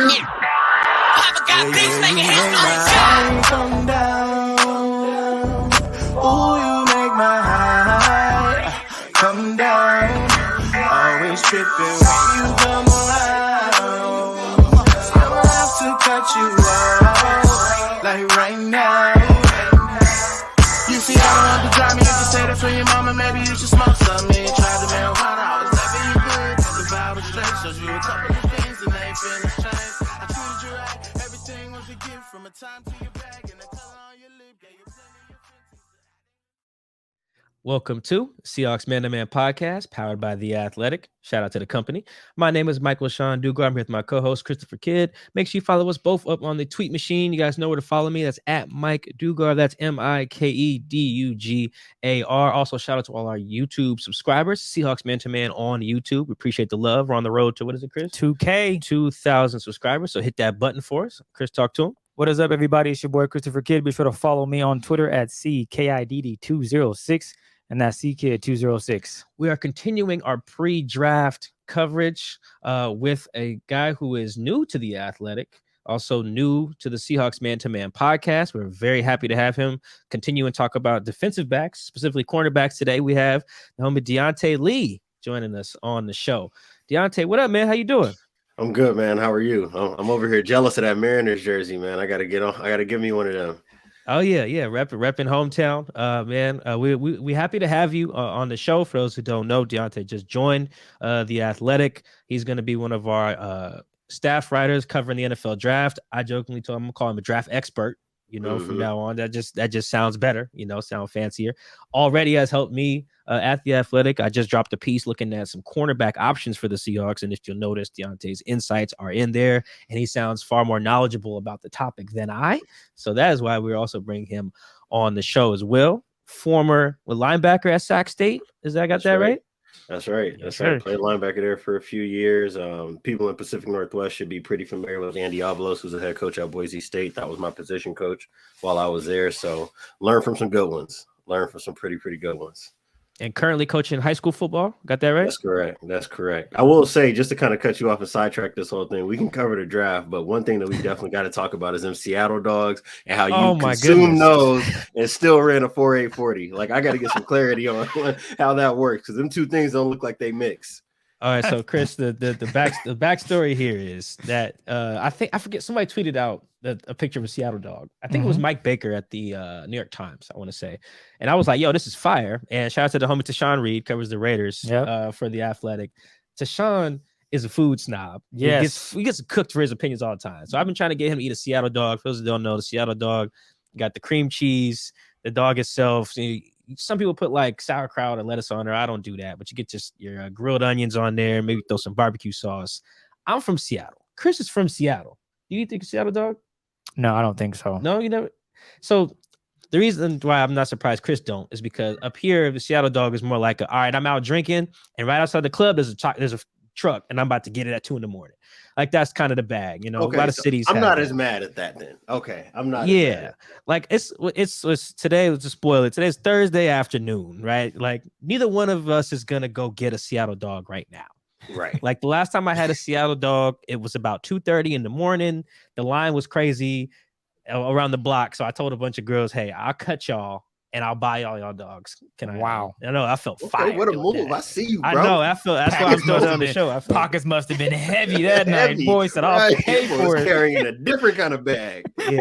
Papa got beats making headlines. Come down. Ooh, you make my high come down. Always tripping when you come around. I'ma have to cut you off, like right now. You see, I don't want to drive me. You can say that for your mama. Maybe you should smoke some. Me try the marijuana. I was never you good. The vibe was straight. Showed you a couple of things and they ain't feeling strange. I treated you right. Everything was a gift from a time to your bag and the color on your lip. Gave you plenty of Welcome to Seahawks Man to Man podcast, powered by The Athletic. Shout out to the company. My name is Michael-Shawn and I'm here with my co-host, Christopher Kidd. Make sure you follow us both up on the tweet machine. You guys know where to follow me. That's at Mike Dugar. That's MikeDugar. Also, shout out to all our YouTube subscribers, Seahawks Man to Man on YouTube. We appreciate the love. We're on the road to, what is it, Chris? 2K. 2,000 subscribers. So hit that button for us. Chris, talk to him. What is up, everybody? It's your boy, Christopher Kidd. Be sure to follow me on Twitter at CKIDD206. And that's CKid206. We are continuing our pre-draft coverage with a guy who is new to The Athletic, also new to the Seahawks Man-to-Man podcast. We're very happy to have him continue and talk about defensive backs, specifically cornerbacks. Today we have the homie Diante Lee joining us on the show. Diante, what up, man? How you doing? I'm good, man. How are you? I'm over here jealous of that Mariners jersey, man. I got to get on. I got to give me one of them. Oh yeah, repping hometown, man. We happy to have you on the show. For those who don't know, Diante just joined The Athletic. He's going to be one of our staff writers covering the NFL draft. I jokingly told him I'm gonna call him a draft expert. From now on, that just sounds better. Sound fancier. Already has helped me at The Athletic. I just dropped a piece looking at some cornerback options for the Seahawks, and if you'll notice, Deontay's insights are in there, and he sounds far more knowledgeable about the topic than I. So that is why we're also bringing him on the show as well. Former linebacker at Sac State. I got that right? That's right. That's right. Played linebacker there for a few years. People in Pacific Northwest should be pretty familiar with Andy Avalos, who's the head coach at Boise State. That was my position coach while I was there. So learn from some good ones. Learn from some pretty good ones. And currently coaching high school football. Got that right? That's correct. I will say, just to kind of cut you off and sidetrack this whole thing, we can cover the draft, but one thing that we definitely got to talk about is them Seattle dogs and how you consume those and still ran a 4.840. Like, I got to get some clarity on how that works, because them two things don't look like they mix. All right, so Chris, the backstory here is that I forget, somebody tweeted out a picture of a Seattle dog. I think it was Mike Baker at the New York Times, I want to say, and I was like, "Yo, this is fire!" And shout out to the homie Tashawn Reed, covers the Raiders for The Athletic. Tashawn is a food snob. Yes, he gets cooked for his opinions all the time. So I've been trying to get him to eat a Seattle dog. For those who don't know, the Seattle dog got the cream cheese, the dog itself. Some people put like sauerkraut or lettuce on there. I don't do that, but you get just your grilled onions on there, maybe throw some barbecue sauce. I'm from Seattle. Chris is from Seattle. Do you eat the Seattle dog? No, I don't think so. No, you never. So the reason why I'm not surprised Chris don't is because up here, the Seattle dog is more like all right, I'm out drinking, and right outside the club, there's a truck, and I'm about to get it at 2 a.m. Like, that's kind of the bag, Okay, a lot of cities. I'm not as mad at that then. Okay, I'm not. Yeah, like it's today. Let's just spoil it. Today's Thursday afternoon, right? Like, neither one of us is gonna go get a Seattle dog right now. Right. Like, the last time I had a Seattle dog, it was about 2:30 in the morning. The line was crazy around the block, so I told a bunch of girls, "Hey, I'll cut y'all and I'll buy all y'all dogs." Can I? Wow. I know. I felt fire. What a move! That. I see you, bro. I know. That's why I'm still on the show. Pockets must have been heavy that night. Boy said, "I'll pay for it." Carrying a different kind of bag. Yeah,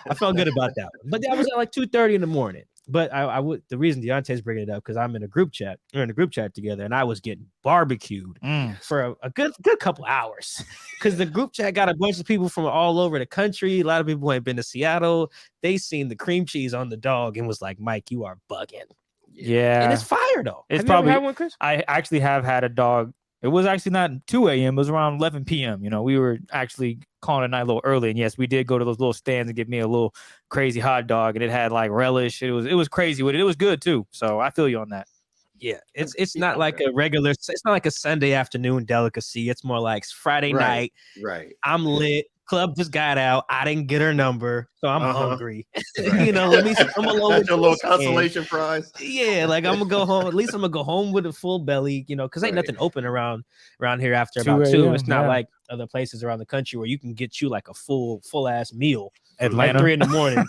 I felt good about that one. But that was at like 2:30 in the morning. But I would. The reason Deontay's bringing it up, because I'm in a group chat. We're in a group chat together, and I was getting barbecued for a good couple hours, because the group chat got a bunch of people from all over the country. A lot of people ain't been to Seattle. They seen the cream cheese on the dog and was like, "Mike, you are bugging." Yeah, and it's fire though. It's have probably. You ever had one, Chris? I actually have had a dog. It was actually not 2 a.m. It was around 11 p.m. We were actually calling it night a little early. And yes, we did go to those little stands and get me a little crazy hot dog. And it had like relish. It was crazy with it. It was good too. So I feel you on that. Yeah, it's not like a regular. It's not like a Sunday afternoon delicacy. It's more like Friday night. Right. I'm lit. Club just got out. I didn't get her number, so I'm hungry. Right. Let me. I'm alone with your little consolation prize. Yeah, like I'm gonna go home. At least I'm gonna go home with a full belly. Because ain't nothing open around here after about 2. It's not like other places around the country where you can get you like a full ass meal Atlanta, at 3 a.m.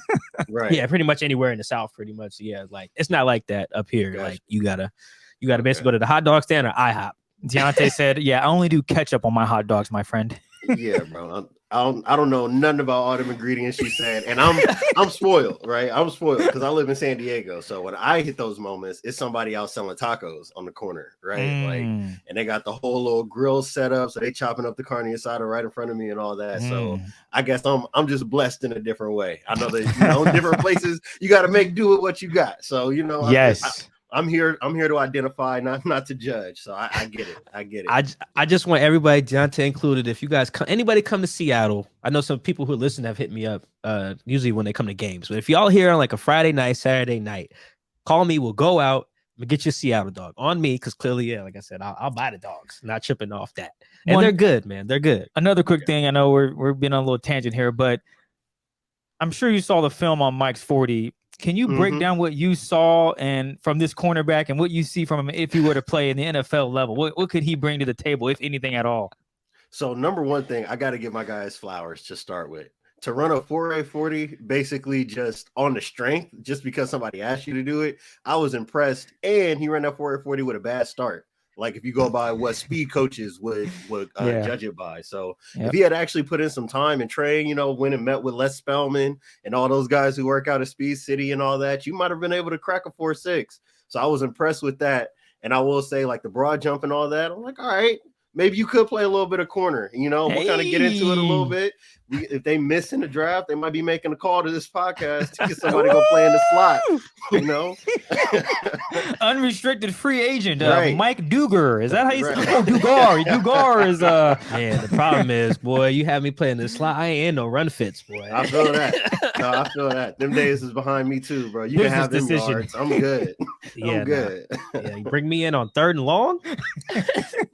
Right. Yeah, pretty much anywhere in the South, pretty much. Yeah, like it's not like that up here. Gotcha. Like you gotta basically go to the hot dog stand or IHOP. Deontay said, "Yeah, I only do ketchup on my hot dogs, my friend." Yeah, bro. I don't know nothing about all them ingredients she said, and I'm spoiled, right? I'm spoiled because I live in San Diego. So when I hit those moments, it's somebody out selling tacos on the corner, right? Like, and they got the whole little grill set up, so they chopping up the carne asada right in front of me and all that. So I guess I'm just blessed in a different way. I know that different places you got to make do with what you got. So yes. I'm here to identify, not to judge. So I get it. I get it. I just want everybody, Deontay included, if you guys anybody come to Seattle, I know some people who listen have hit me up usually when they come to games. But if y'all here on like a Friday night, Saturday night, call me. We'll go out and get your Seattle dog on me because clearly, yeah, like I said, I'll buy the dogs. Not tripping off that. And they're good, man. They're good. Another quick thing. I know we're being on a little tangent here, but I'm sure you saw the film on Mike's 40. Can you break down what you saw and from this cornerback and what you see from him if he were to play in the NFL level? What could he bring to the table, if anything at all? So number one thing, I got to give my guys flowers to start with. To run a 4.840 basically just on the strength, just because somebody asked you to do it, I was impressed. And he ran that 4.840 with a bad start. Like if you go by what speed coaches would judge it by. So if he had actually put in some time and train, went and met with Les Spellman and all those guys who work out at Speed City and all that, you might have been able to crack a 4.6. So I was impressed with that. And I will say, like the broad jump and all that, I'm like, all right, maybe you could play a little bit of corner. We'll kind of get into it a little bit. If they miss in the draft, they might be making a call to this podcast to get somebody to go play in the slot. Unrestricted free agent, right. Mike Dugar. Is that how you say? Oh, Dugar. Dugar is Man, the problem is, boy, you have me playing the slot. I ain't in no run fits, boy. I feel that. No, I feel that. Them days is behind me too, bro. You can have them yards. I'm good. I'm good. Yeah, you bring me in on 3rd and long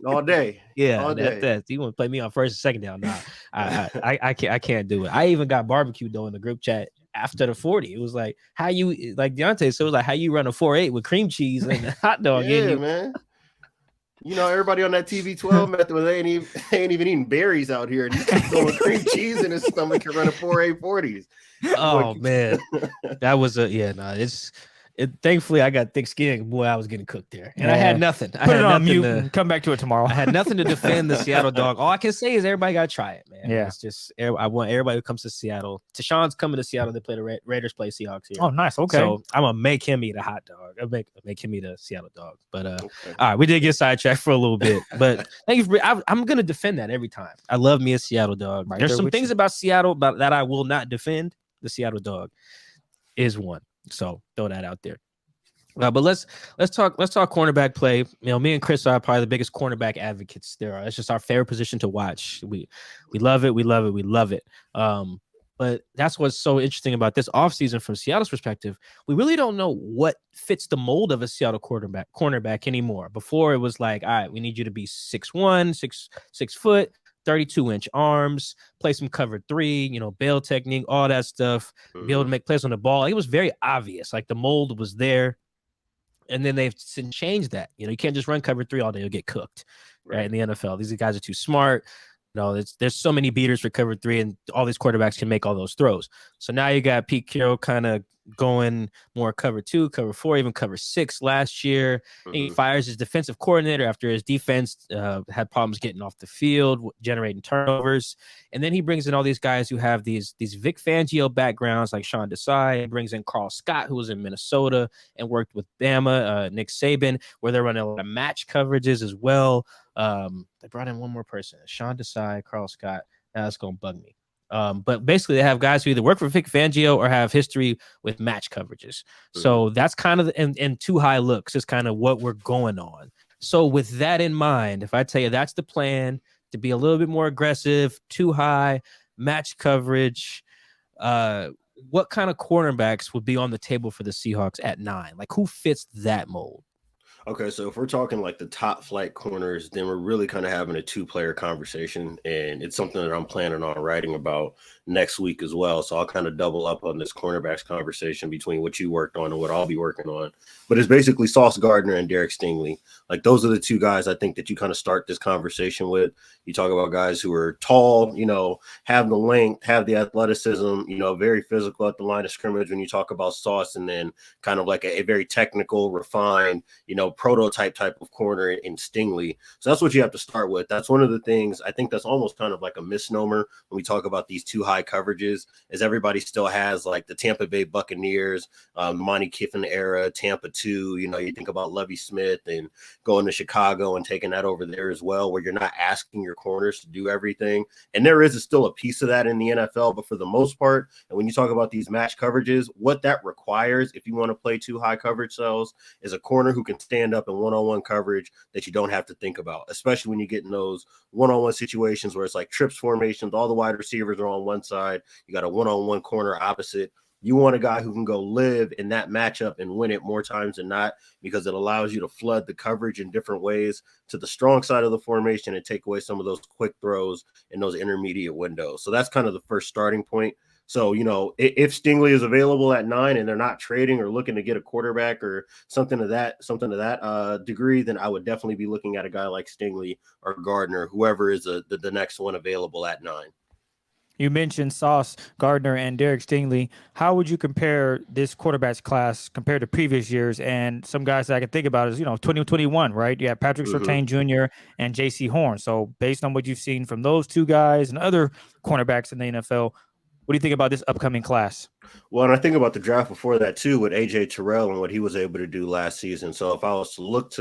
all day. Yeah, all day. That's you want to play me on 1st and 2nd down? Nah, I can't do it. I even got barbecue though in the group chat after the 40. It was like how you like Deontay. So it was like how you run a 4.8 with cream cheese and a hot dog. Yeah, man. Everybody on that TV12 method, they ain't even eating berries out here. And you keep throwing cream cheese in his stomach and running 4.840s. Oh man, that was thankfully I got thick skin. Boy, I was getting cooked there, and I had nothing. Put it on mute and come back to it tomorrow. I had nothing to defend the Seattle dog. All I can say is everybody got to try it, man. Yeah, it's just I want everybody who comes to Seattle. Tashawn's coming to Seattle. They play the Raiders play Seahawks here. Oh, nice. Okay, so I'm gonna make him eat a hot dog. I'll make him eat a Seattle dog. But all right, we did get sidetracked for a little bit, but thank you. I'm gonna defend that every time. I love me a Seattle dog. Right, there's some things about Seattle that I will not defend. The Seattle dog is one. So throw that out there. But let's talk cornerback play. Me and Chris are probably the biggest cornerback advocates there are. It's just our favorite position to watch. We love it. We love it. We love it. But that's what's so interesting about this offseason from Seattle's perspective. We really don't know what fits the mold of a Seattle cornerback anymore. Before it was like, all right, we need you to be 6'1", 6 foot, 32-inch arms, play some cover 3, bail technique, all that stuff, be able to make plays on the ball. It was very obvious. Like the mold was there. And then they've changed that. You can't just run cover 3 all day. You'll get cooked, right? In the NFL. These guys are too smart. There's so many beaters for cover 3, and all these quarterbacks can make all those throws. So now you got Pete Carroll kind of going more cover 2, cover 4, even cover 6 last year. He fires his defensive coordinator after his defense had problems getting off the field, generating turnovers. And then he brings in all these guys who have these Vic Fangio backgrounds, like Sean Desai. He brings in Carl Scott, who was in Minnesota and worked with Bama, Nick Saban, where they're running a lot of match coverages as well. They brought in one more person, Sean Desai, Carl Scott. That's going to bug me. But basically they have guys who either work for Vic Fangio or have history with match coverages. So that's kind of, and too high looks is kind of what we're going on. So with that in mind, if I tell you that's the plan, to be a little bit more aggressive, too high, match coverage, what kind of cornerbacks would be on the table for the Seahawks at 9? Like who fits that mold? Okay, so if we're talking like the top flight corners, then we're really kind of having a two-player conversation, and it's something that I'm planning on writing about next week as well. So I'll kind of double up on this cornerbacks conversation between what you worked on and what I'll be working on. But it's basically Sauce Gardner and Derek Stingley. Like those are the two guys I think that you kind of start this conversation with. You talk about guys who are tall, have the length, have the athleticism, very physical at the line of scrimmage when you talk about Sauce, and then kind of like a very technical, refined, prototype type of corner in Stingley. So that's what you have to start with. That's one of the things I think that's almost kind of like a misnomer when we talk about these two high coverages, is everybody still has like the Tampa Bay Buccaneers, Monty Kiffin era, Tampa 2, you think about Lovie Smith and going to Chicago and taking that over there as well, where you're not asking your corners to do everything. And there is still a piece of that in the NFL, but for the most part, and when you talk about these match coverages, what that requires, if you want to play two high coverage cells, is a corner who can stand up in one-on-one coverage that you don't have to think about, especially when you get in those one-on-one situations where it's like trips formations, all the wide receivers are on one side, you got a one-on-one corner opposite. You want a guy who can go live in that matchup and win it more times than not, because it allows you to flood the coverage in different ways to the strong side of the formation and take away some of those quick throws in those intermediate windows. So that's kind of the first starting point. So, if Stingley is available at 9 and they're not trading or looking to get a quarterback or something to that degree, then I would definitely be looking at a guy like Stingley or Gardner, whoever is the next one available at 9. You mentioned Sauce Gardner and Derek Stingley. How would you compare this quarterbacks class compared to previous years? And some guys that I can think about is, 2021, right? You have Patrick Surtain Jr. and J.C. Horn. So based on what you've seen from those two guys and other cornerbacks in the NFL, what do you think about this upcoming class? Well, and I think about the draft before that too, with AJ Terrell and what he was able to do last season. So if I was to look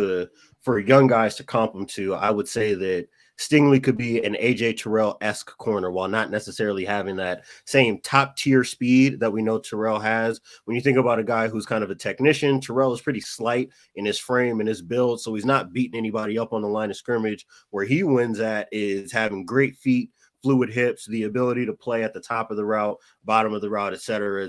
for young guys to comp him to, I would say that Stingley could be an AJ Terrell-esque corner while not necessarily having that same top-tier speed that we know Terrell has. When you think about a guy who's kind of a technician, Terrell is pretty slight in his frame and his build, so he's not beating anybody up on the line of scrimmage. Where he wins at is having great feet, fluid hips, the ability to play at the top of the route, bottom of the route, et cetera,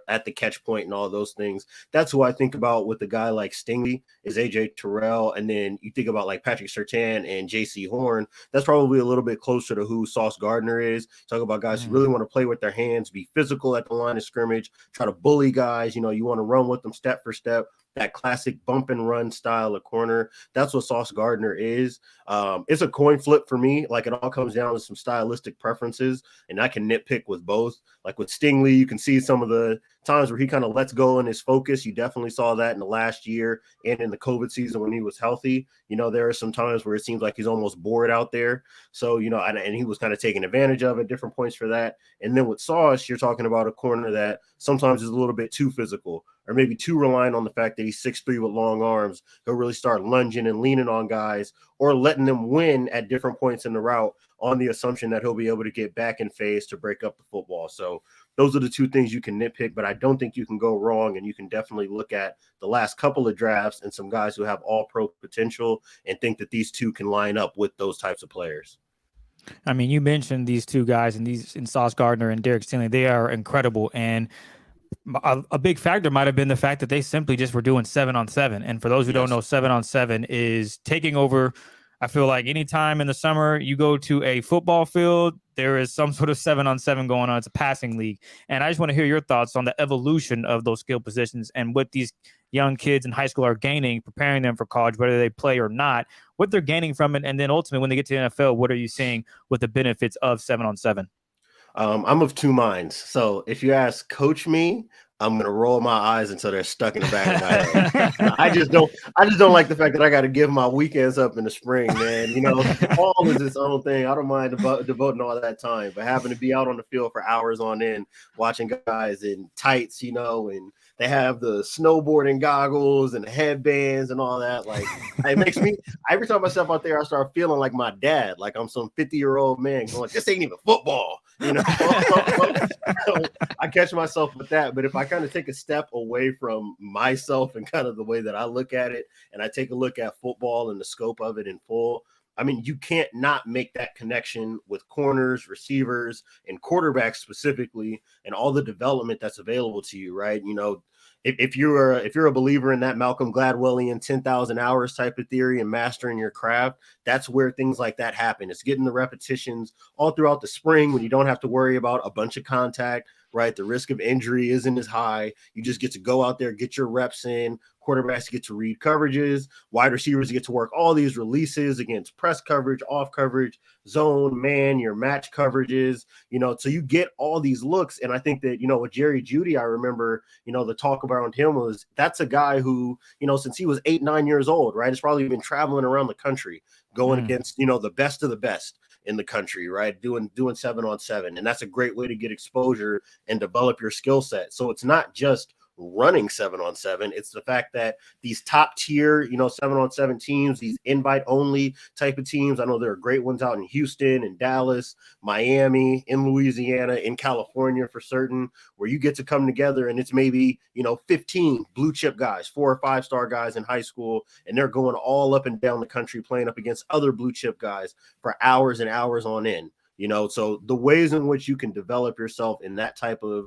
at the catch point and all those things. That's who I think about with a guy like Stingley is AJ Terrell. And then you think about like Patrick Surtain and JC Horn. That's probably a little bit closer to who Sauce Gardner is. Talk about guys who really want to play with their hands, be physical at the line of scrimmage, try to bully guys. You want to run with them step for step. That classic bump and run style of corner. That's what Sauce Gardner is. It's a coin flip for me. Like, it all comes down to some stylistic preferences, and I can nitpick with both. Like with Stingley, you can see some of the times where he kind of lets go in his focus. You definitely saw that in the last year and in the COVID season when he was healthy. There are some times where it seems like he's almost bored out there. So, and he was kind of taking advantage of at different points for that. And then with Sauce, you're talking about a corner that sometimes is a little bit too physical, or maybe too reliant on the fact that he's 6'3" with long arms. He'll really start lunging and leaning on guys or letting them win at different points in the route on the assumption that he'll be able to get back in phase to break up the football. So those are the two things you can nitpick, but I don't think you can go wrong. And you can definitely look at the last couple of drafts and some guys who have all pro potential and think that these two can line up with those types of players. I mean, you mentioned these two guys in Sauce Gardner and Derek Stingley. They are incredible. And a big factor might have been the fact that they simply just were doing 7-on-7. And for those who don't know, 7-on-7 is taking over. I feel like anytime in the summer you go to a football field, there is some sort of 7-on-7 going on. It's a passing league. And I just want to hear your thoughts on the evolution of those skill positions and what these young kids in high school are gaining, preparing them for college, whether they play or not, what they're gaining from it. And then ultimately, when they get to the NFL, what are you seeing with the benefits of 7-on-7? I'm of two minds. So if you ask Coach me, I'm going to roll my eyes until they're stuck in the back of my head. I just don't like the fact that I got to give my weekends up in the spring, man. Fall is its own thing. I don't mind devoting all that time, but having to be out on the field for hours on end, watching guys in tights, and they have the snowboarding goggles and the headbands and all that. Like, it makes me, every time I step out there, I start feeling like my dad, like I'm some 50-year-old man going, this ain't even football. So I catch myself with that. But if I kind of take a step away from myself and kind of the way that I look at it, and I take a look at football and the scope of it in full, I mean, you can't not make that connection with corners, receivers, and quarterbacks specifically, and all the development that's available to you, right? if you're a believer in that Malcolm Gladwellian 10,000 hours type of theory and mastering your craft, that's where things like that happen. It's getting the repetitions all throughout the spring when you don't have to worry about a bunch of contact, right? The risk of injury isn't as high. You just get to go out there, get your reps in. Quarterbacks get to read coverages. Wide receivers get to work all these releases against press coverage, off coverage, zone, man, your match coverages, so you get all these looks. And I think that, with Jerry Jeudy, I remember, the talk around him was that's a guy who, since he was 8, 9 years old, right, has probably been traveling around the country going against, the best of the best in the country, right? Doing 7-on-7. And that's a great way to get exposure and develop your skill set. So it's not just running 7-on-7. It's the fact that these top tier, 7-on-7 teams, these invite only type of teams. I know there are great ones out in Houston and Dallas, Miami, in Louisiana, in California for certain, where you get to come together and it's maybe, 15 blue chip guys, 4 or 5 star guys in high school, and they're going all up and down the country playing up against other blue chip guys for hours and hours on end. So the ways in which you can develop yourself in that type of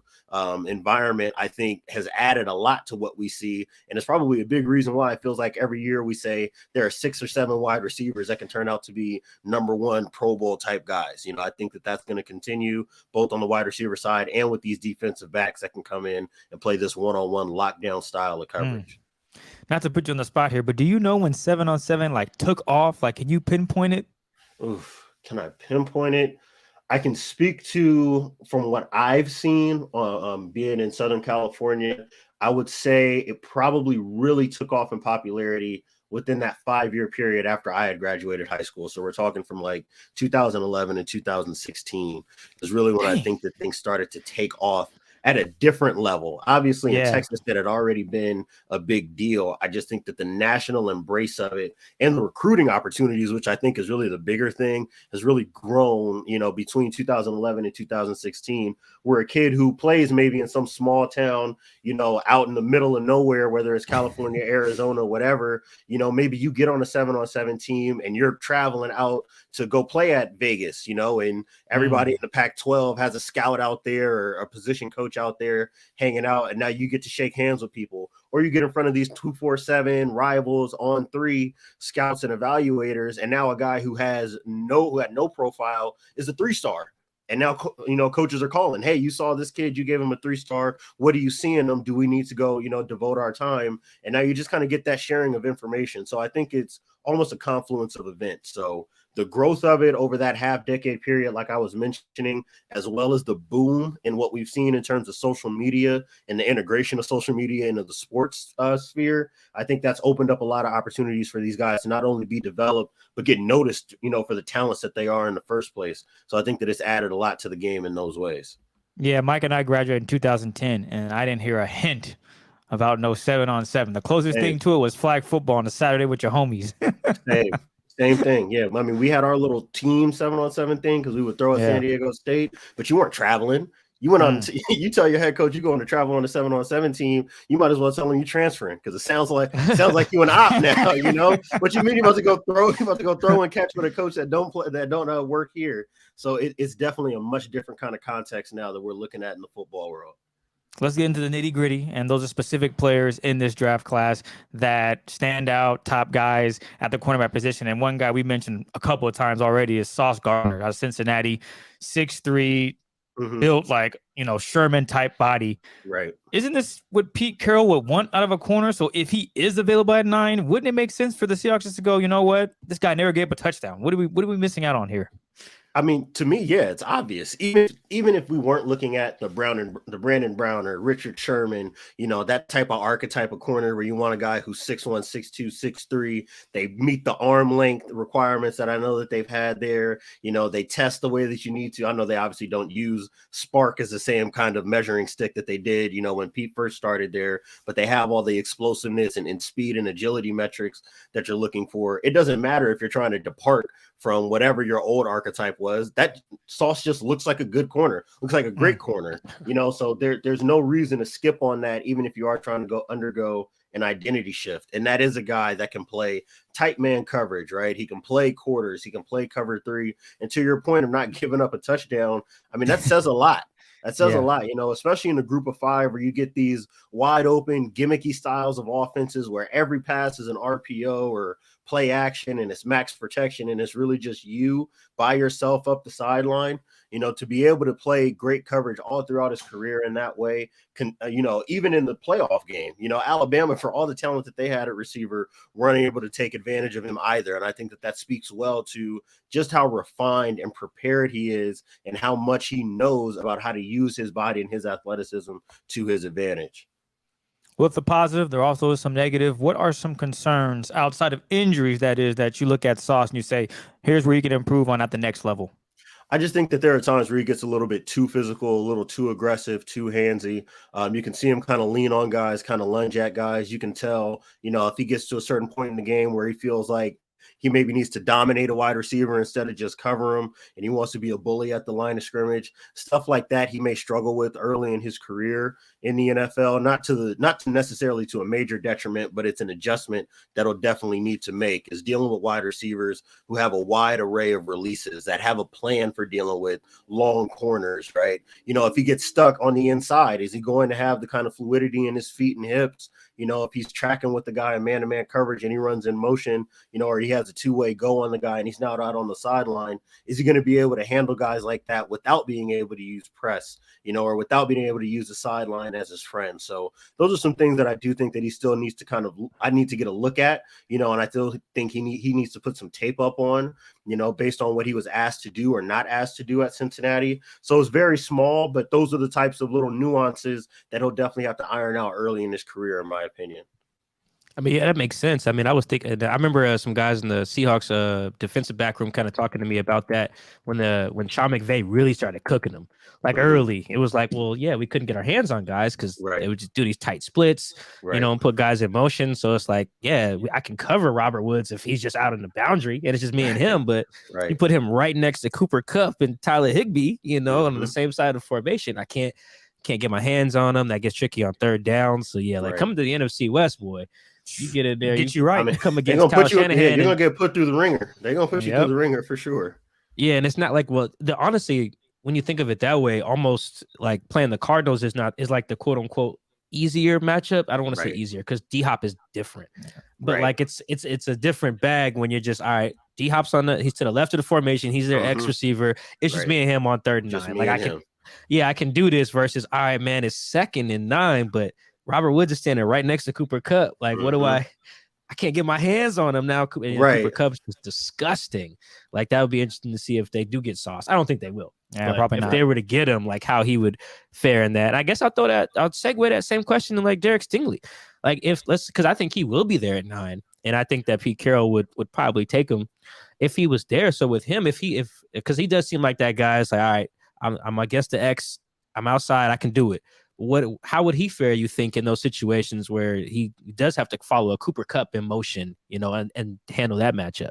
environment, I think, has added a lot to what we see. And it's probably a big reason why it feels like every year we say there are 6 or 7 wide receivers that can turn out to be number 1 Pro Bowl type guys. I think that that's going to continue both on the wide receiver side and with these defensive backs that can come in and play this one-on-one lockdown style of coverage. Not to put you on the spot here, but do you know when 7-on-7 took off? Can you pinpoint it? Oof. Can I pinpoint it? I can speak to, from what I've seen, being in Southern California, I would say it probably really took off in popularity within that 5-year period after I had graduated high school. So we're talking from 2011 and 2016 is really when I think that things started to take off at a different level. Obviously, in Texas, that had already been a big deal. I just think that the national embrace of it and the recruiting opportunities, which I think is really the bigger thing, has really grown, between 2011 and 2016, where a kid who plays maybe in some small town, out in the middle of nowhere, whether it's California, Arizona, whatever, maybe you get on a 7-on-7 team and you're traveling out to go play at Vegas, and everybody in the Pac-12 has a scout out there or a position coach out there hanging out, and now you get to shake hands with people, or you get in front of these 247 rivals on 3 scouts and evaluators, and now a guy who had no profile is a 3-star. And now, coaches are calling, hey, you saw this kid, you gave him a 3-star. What do you see in him? Do we need to go, devote our time? And now you just kind of get that sharing of information. So I think it's almost a confluence of events. So the growth of it over that half-decade period, like I was mentioning, as well as the boom in what we've seen in terms of social media and the integration of social media into the sports sphere, I think that's opened up a lot of opportunities for these guys to not only be developed, but get noticed, for the talents that they are in the first place. So I think that it's added a lot to the game in those ways. Yeah, Mike and I graduated in 2010, and I didn't hear a hint about no 7-on-7. The closest thing to it was flag football on a Saturday with your homies. Same thing. Yeah. I mean, we had our little team 7-on-7 thing because we would throw at San Diego State, but you weren't traveling. You went on, you tell your head coach you're going to travel on a 7-on-7 team. You might as well tell him you're transferring because it sounds like you an op now, What you mean you about to go throw and catch with a coach that don't work here. So it's definitely a much different kind of context now that we're looking at in the football world. Let's get into the nitty gritty. And those are specific players in this draft class that stand out, top guys at the cornerback position. And one guy we mentioned a couple of times already is Sauce Gardner out of Cincinnati, 6'3", built like, Sherman type body. Right. Isn't this what Pete Carroll would want out of a corner? So if he is available at 9, wouldn't it make sense for the Seahawks just to go, you know what? This guy never gave a touchdown. What are we missing out on here? I mean, to me, yeah, it's obvious. Even if we weren't looking at the Brandon Brown or Richard Sherman, that type of archetype of corner where you want a guy who's 6'1", 6'2", 6'3". They meet the arm length requirements that I know that they've had there. They test the way that you need to. I know they obviously don't use Spark as the same kind of measuring stick that they did, when Pete first started there, but they have all the explosiveness and speed and agility metrics that you're looking for. It doesn't matter if you're trying to depart from whatever your old archetype was. That Sauce just looks like a good corner, looks like a great corner, so there's no reason to skip on that, even if you are trying to undergo an identity shift. And that is a guy that can play tight man coverage, right? He can play quarters, he can play cover 3. And to your point of not giving up a touchdown, I mean, that says a lot. That says a lot, especially in a group of 5 where you get these wide open, gimmicky styles of offenses where every pass is an RPO or play action and it's max protection and it's really just you by yourself up the sideline. To be able to play great coverage all throughout his career in that way, even in the playoff game, Alabama, for all the talent that they had at receiver, weren't able to take advantage of him either. And I think that speaks well to just how refined and prepared he is and how much he knows about how to use his body and his athleticism to his advantage. With the positive, there also is some negative. What are some concerns outside of injuries, that you look at Sauce and you say, here's where you can improve on at the next level? I just think that there are times where he gets a little bit too physical, a little too aggressive, too handsy. You can see him kind of lean on guys, kind of lunge at guys. You can tell, if he gets to a certain point in the game where he feels like he maybe needs to dominate a wide receiver instead of just cover him, and he wants to be a bully at the line of scrimmage. Stuff like that he may struggle with early in his career in the NFL, not necessarily to a major detriment, but it's an adjustment that'll definitely need to make, is dealing with wide receivers who have a wide array of releases, that have a plan for dealing with long corners, right? If he gets stuck on the inside, is he going to have the kind of fluidity in his feet and hips? If he's tracking with the guy in man-to-man coverage and he runs in motion, or he has a two-way go on the guy and he's not out on the sideline, is he going to be able to handle guys like that without being able to use press, or without being able to use the sideline as his friend? So those are some things that I do think that he still needs to I need to get a look at, and I still think he needs to put some tape up on, based on what he was asked to do or not asked to do at Cincinnati. So it's very small, but those are the types of little nuances that he'll definitely have to iron out early in his career, in my opinion. I mean, yeah, that makes sense. I mean, I was thinking, I remember some guys in the Seahawks defensive back room kind of talking to me about that when Sean McVay really started cooking them, like early. It was like, well, yeah, we couldn't get our hands on guys because they would just do these tight splits, and put guys in motion. So it's like, yeah, I can cover Robert Woods if he's just out in the boundary and it's just me and him. But you put him right next to Cooper Kupp and Tyler Higbee, on the same side of the formation. I can't get my hands on him. That gets tricky on third down. So yeah, like coming to the NFC West, boy. You get in there, get you right. Come against Kyle Shanahan. You're gonna get put through the ringer. They're gonna put you through the ringer for sure. Yeah, and it's not like, honestly, when you think of it that way, almost like playing the Cardinals is like the quote unquote easier matchup. I don't want to say easier because D-Hop is different, but like it's a different bag when you're just, all right, D-Hop's he's to the left of the formation. He's their X receiver. It's just me and him on 3rd and 9. Like I can do this versus, all right, man, it's 2nd and 9, but Robert Woods is standing right next to Cooper Kupp. Like, what do I can't get my hands on him now. Cooper Kupp's just disgusting. Like, that would be interesting to see if they do get Sauce. I don't think they will. Yeah, probably not. If they were to get him, like how he would fare in that. And I guess I'll segue that same question to like Derek Stingley. Like, because I think he will be there at 9. And I think that Pete Carroll would probably take him if he was there. So with him, because he does seem like that guy is like, all right, I'm against the X. I'm outside. I can do it. How would he fare, you think, in those situations where he does have to follow a Cooper Kupp in motion, and handle that matchup?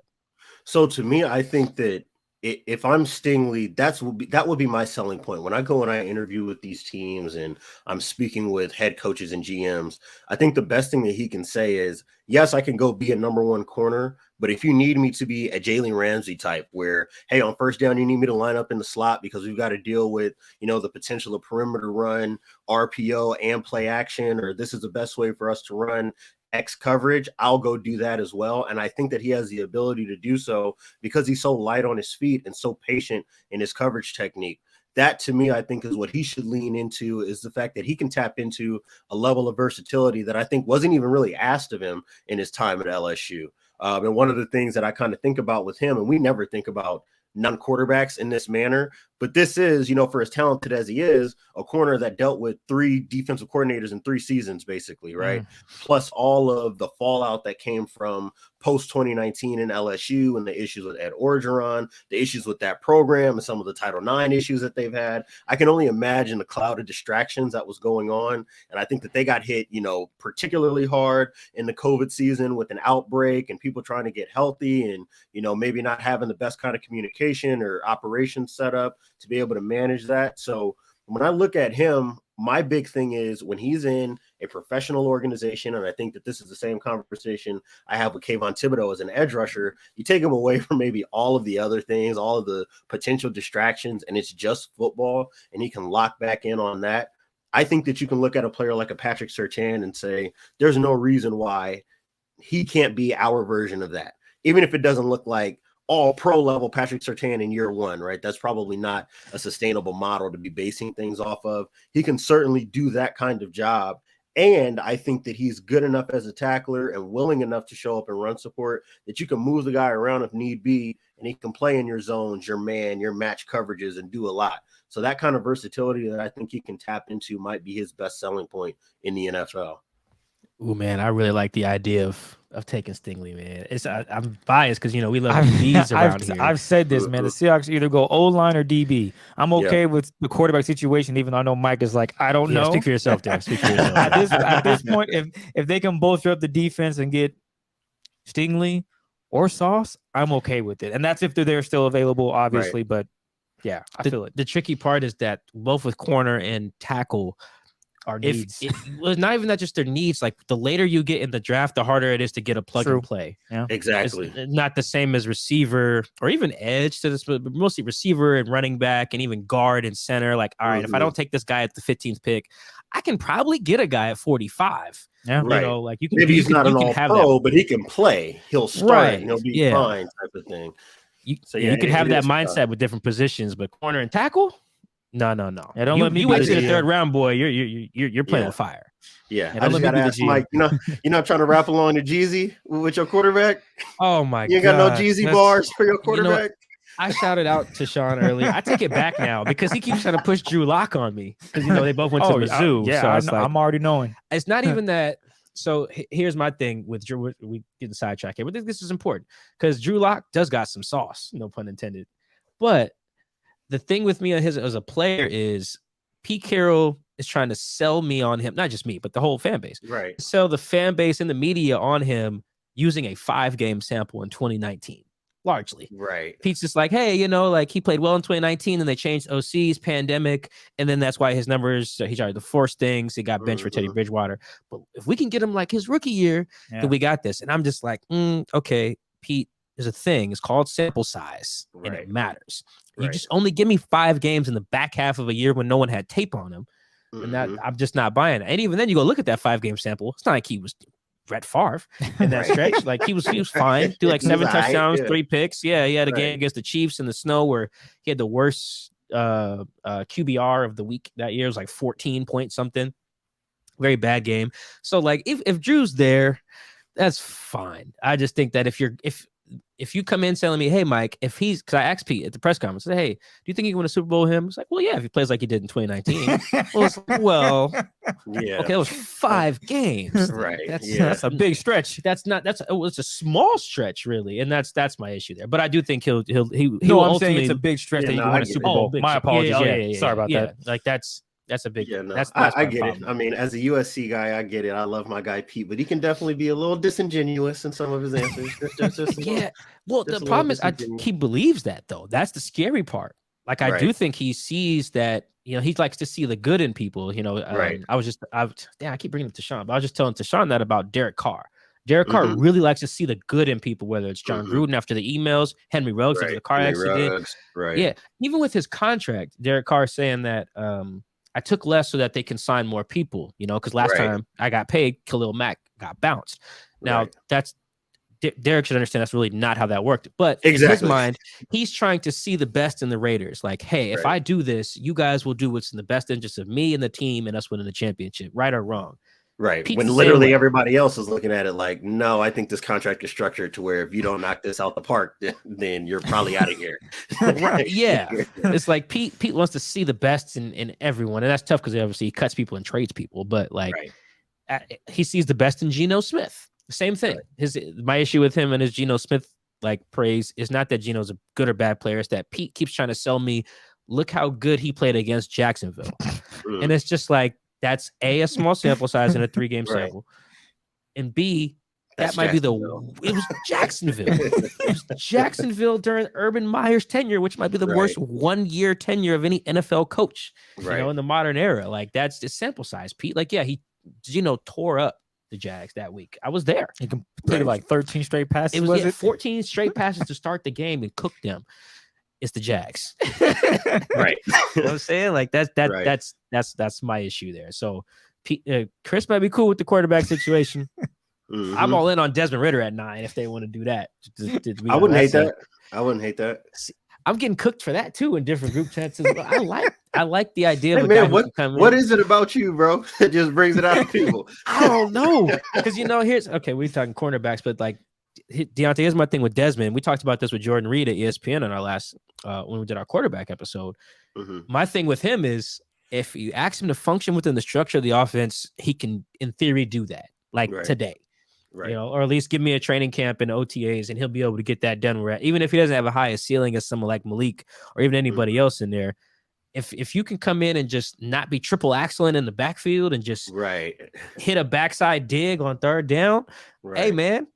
So to me, I think that if I'm Stingley, that would be my selling point. When I go and I interview with these teams and I'm speaking with head coaches and GMs, I think the best thing that he can say is, yes, I can go be a number 1 corner, but if you need me to be a Jalen Ramsey type where, hey, on first down, you need me to line up in the slot because we've got to deal with, the potential of perimeter run, RPO, and play action, or this is the best way for us to run X coverage, I'll go do that as well. And I think that he has the ability to do so because he's so light on his feet and so patient in his coverage technique. That, to me, I think is what he should lean into, is the fact that he can tap into a level of versatility that I think wasn't even really asked of him in his time at LSU. And one of the things that I kind of think about with him, and we never think about non-quarterbacks in this manner, but this is, for as talented as he is, a corner that dealt with 3 defensive coordinators in 3 seasons, basically, right? Plus all of the fallout that came from post-2019 in LSU and the issues with Ed Orgeron, the issues with that program and some of the Title IX issues that they've had. I can only imagine the cloud of distractions that was going on. And I think that they got hit, particularly hard in the COVID season with an outbreak and people trying to get healthy and, maybe not having the best kind of communication or operations set up to be able to manage that. So when I look at him, my big thing is when he's in a professional organization, and I think that this is the same conversation I have with Kayvon Thibodeau as an edge rusher, you take him away from maybe all of the other things, all of the potential distractions, and it's just football, and he can lock back in on that. I think that you can look at a player like a Patrick Surtain and say, there's no reason why he can't be our version of that, even if it doesn't look like all pro level Patrick Surtain in year one, right? That's probably not a sustainable model to be basing things off of. He can certainly do that kind of job. And I think that he's good enough as a tackler and willing enough to show up and run support that you can move the guy around if need be, and he can play in your zones, your man, your match coverages, and do a lot. So that kind of versatility that I think he can tap into might be his best selling point in the NFL. Oh man, I really like the idea of taking Stingley, man. I'm biased because we love DBs around here. I've said this, man. The Seahawks either go O-line or DB. I'm okay with the quarterback situation, even though I know Mike is like, I don't know. Speak for yourself, Dan. Speak for yourself. At this point, if they can bolster up the defense and get Stingley or Sauce, I'm okay with it. And that's if they're still available, obviously. Right. But yeah, I feel it. The tricky part is that both with corner and tackle, our needs. It's not even that just their needs. Like the later you get in the draft, the harder it is to get a plug and play. Yeah, exactly. It's not the same as receiver or even edge to this, but mostly receiver and running back and even guard and center. Like, all right, if I don't take this guy at the 15th pick, I can probably get a guy at 45. Yeah, right. Like you can. Maybe he's not an all-pro, but he can play. He'll start. Right. He'll be fine, type of thing. You can have that mindset with different positions, but corner and tackle. No. Yeah, don't let me wait to the third round, boy. You're playing with fire. Yeah, I just gotta ask Mike. You're not trying to rap along to Jeezy with your quarterback. Oh my god, you ain't got no Jeezy bars for your quarterback. I shouted out to Sean earlier. I take it back now because he keeps trying to push Drew Lock on me because they both went to Mizzou. So I'm already knowing. It's not even that. So here's my thing with Drew. We get the sidetrack here, but this is important because Drew Lock does got some sauce, no pun intended. But the thing with me as a player is Pete Carroll is trying to sell me on him, not just me, but the whole fan base. Right. Sell the fan base and the media on him using a 5-game sample in 2019, largely. Right. Pete's just like, hey, like he played well in 2019 and they changed OCs, pandemic. And then that's why his numbers, he tried to force things. He got benched for Teddy Bridgewater. But if we can get him like his rookie year, then we got this. And I'm just like, okay, Pete, there's a thing. It's called sample size and it matters. You just only give me 5 games in the back half of a year when no one had tape on him. And that I'm just not buying it. And even then you go look at that 5-game sample. It's not like he was Brett Favre in that stretch. Like he was fine. Do like 7 touchdowns, 3 picks. Yeah, he had a game against the Chiefs in the snow where he had the worst QBR of the week that year. It was like 14 point something. Very bad game. So like if Drew's there, that's fine. I just think that if you come in telling me, hey, Mike, because I asked Pete at the press conference, I said, hey, do you think he can win a Super Bowl with him? It's like, well, yeah, if he plays like he did in 2019. Okay, that was 5 games. Right. That's a big stretch. It's a small stretch, really. And that's my issue there. But I do think he'll I'm saying it's a big stretch that you can win a Super Bowl. My apologies. Sorry about that. Like that's a big. I get it. I mean, as a USC guy, I get it. I love my guy Pete, but he can definitely be a little disingenuous in some of his answers. Well, the problem is he believes that though. That's the scary part. Like I do think he sees that. He likes to see the good in people. I keep bringing it to Sean, but I was just telling Tashawn that about Derek Carr. Derek Carr really likes to see the good in people, whether it's John Gruden after the emails, Henry Ruggs after the car accident. Yeah, even with his contract, Derek Carr saying that. I took less so that they can sign more people, because last time I got paid, Khalil Mack got bounced. Now that's Derek should understand that's really not how that worked. But in his mind, he's trying to see the best in the Raiders. Like, hey, if I do this, you guys will do what's in the best interest of me and the team and us winning the championship, right or wrong. Right. Pete's when literally everybody else is looking at it like, no, I think this contract is structured to where if you don't knock this out the park, then you're probably out of here. Right. Yeah. It's like Pete wants to see the best in everyone. And that's tough because obviously he cuts people and trades people. But like he sees the best in Geno Smith. Same thing. My issue with him and his Geno Smith like praise is not that Geno's a good or bad player. It's that Pete keeps trying to sell me, look how good he played against Jacksonville. And it's just like, that's a small sample size in a 3-game sample, and B, That might be it was Jacksonville. It was Jacksonville during Urban Meyer's tenure, which might be the worst 1-year tenure of any NFL coach, in the modern era. Like, that's the sample size, Pete. Like, yeah, he, tore up the Jags that week. I was there. He completed like 13 straight passes. It was 14 straight passes to start the game and cook them. It's the Jags. Right. You know what I'm saying? Like, that's my issue there. So Chris might be cool with the quarterback situation. I'm all in on Desmond Ridder at 9 if they want to do that. I wouldn't hate that. I wouldn't hate that. I'm getting cooked for that too in different group chats as well. I like the idea of a man, guy what is it about you, bro? It just brings it out of people. I don't know. Because we're talking cornerbacks, but like Diante, here's my thing with Desmond. We talked about this with Jordan Reed at ESPN on our last when we did our quarterback episode. My thing with him is if you ask him to function within the structure of the offense, he can in theory do that. Like today. Right. Or at least give me a training camp and OTAs, and he'll be able to get that done. Where even if he doesn't have a highest ceiling as someone like Malik or even anybody else in there, if you can come in and just not be triple axling in the backfield and just hit a backside dig on third down, hey man,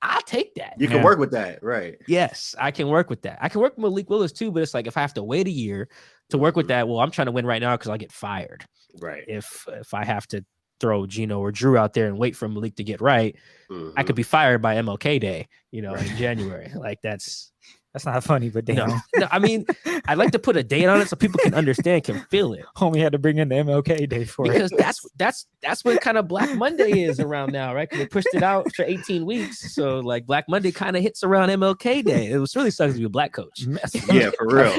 I'll take that. You can work with that, right? Yes, I can work with that. I can work with Malik Willis too, but it's like if I have to wait a year to work with that, well, I'm trying to win right now because I'll get fired. Right. If I have to throw Gino or Drew out there and wait for Malik to get right, I could be fired by MLK Day, in January. Like that's not funny, but damn. No, I mean, I'd like to put a date on it so people can understand, can feel it. Homie had to bring in the MLK Day for because that's what kind of Black Monday is around now, right? Because they pushed it out for 18 weeks, so like Black Monday kind of hits around MLK Day. It was really sucks to be a black coach. Yeah, for real,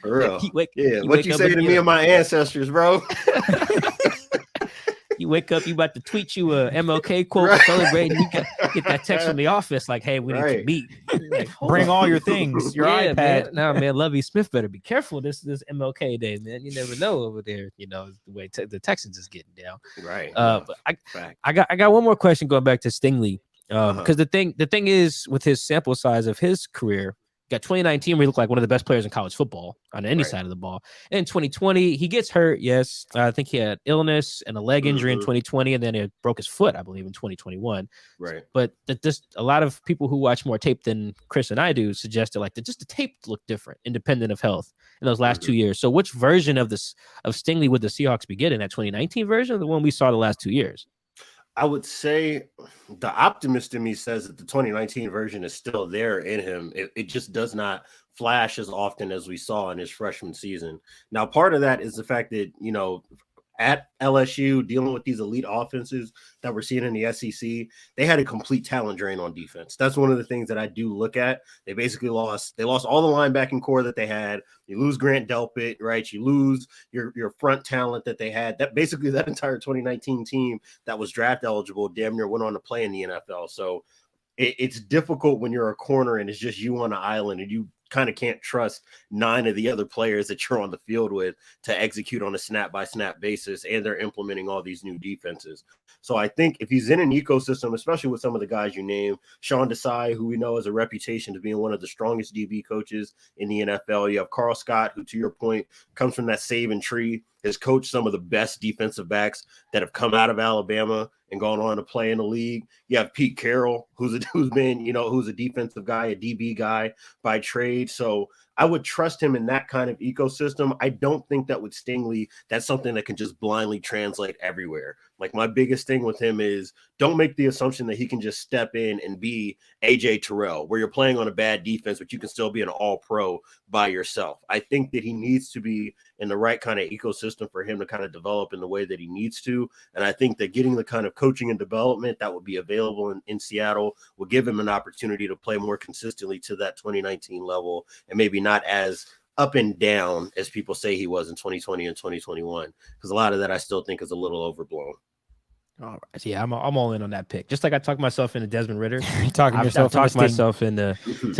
for real. What you say to me and my ancestors, bro? You wake up, you about to tweet you a MLK quote for celebrating. You get that text from the office like, "Hey, we need to meet. Like, bring all your things, your iPad." Man. Now, man, Lovie Smith better be careful. This MLK Day, man. You never know over there. The way the Texans is getting down. Right. But I got one more question going back to Stingley. Because the thing is with his sample size of his career. Got 2019 where he looked like one of the best players in college football on any side of the ball. And in 2020, he gets hurt. Yes. I think he had illness and a leg injury in 2020, and then he broke his foot, I believe, in 2021. Right. But a lot of people who watch more tape than Chris and I do suggested like that just the tape looked different, independent of health in those last 2 years. So which version of Stingley would the Seahawks be getting? That 2019 version or the one we saw the last 2 years? I would say the optimist in me says that the 2019 version is still there in him. It just does not flash as often as we saw in his freshman season. Now, part of that is the fact that, at LSU, dealing with these elite offenses that we're seeing in the SEC, they had a complete talent drain on defense. That's one of the things that I do look at. They basically lost all the linebacking core that they had. You lose Grant Delpit, right? You lose your front talent that they had. That basically that entire 2019 team that was draft eligible damn near went on to play in the NFL. So it's difficult when you're a corner and it's just you on an island and you kind of can't trust 9 of the other players that you're on the field with to execute on a snap-by-snap basis, and they're implementing all these new defenses. So I think if he's in an ecosystem, especially with some of the guys you name, Sean Desai, who we know has a reputation as being one of the strongest DB coaches in the NFL. You have Carl Scott, who, to your point, comes from that Saban tree, has coached some of the best defensive backs that have come out of Alabama and gone on to play in the league. You have Pete Carroll, who's a defensive guy, a DB guy by trade. So I would trust him in that kind of ecosystem. I don't think that with Stingley, that's something that can just blindly translate everywhere. Like, my biggest thing with him is don't make the assumption that he can just step in and be AJ Terrell, where you're playing on a bad defense, but you can still be an all-pro by yourself. I think that he needs to be in the right kind of ecosystem for him to kind of develop in the way that he needs to. And I think that getting the kind of coaching and development that would be available in Seattle will give him an opportunity to play more consistently to that 2019 level, and maybe not as up and down as people say he was in 2020 and 2021, because a lot of that I still think is a little overblown. All right. Yeah, I'm all in on that pick. Just like I talked myself into Desmond Ridder. You're talking myself into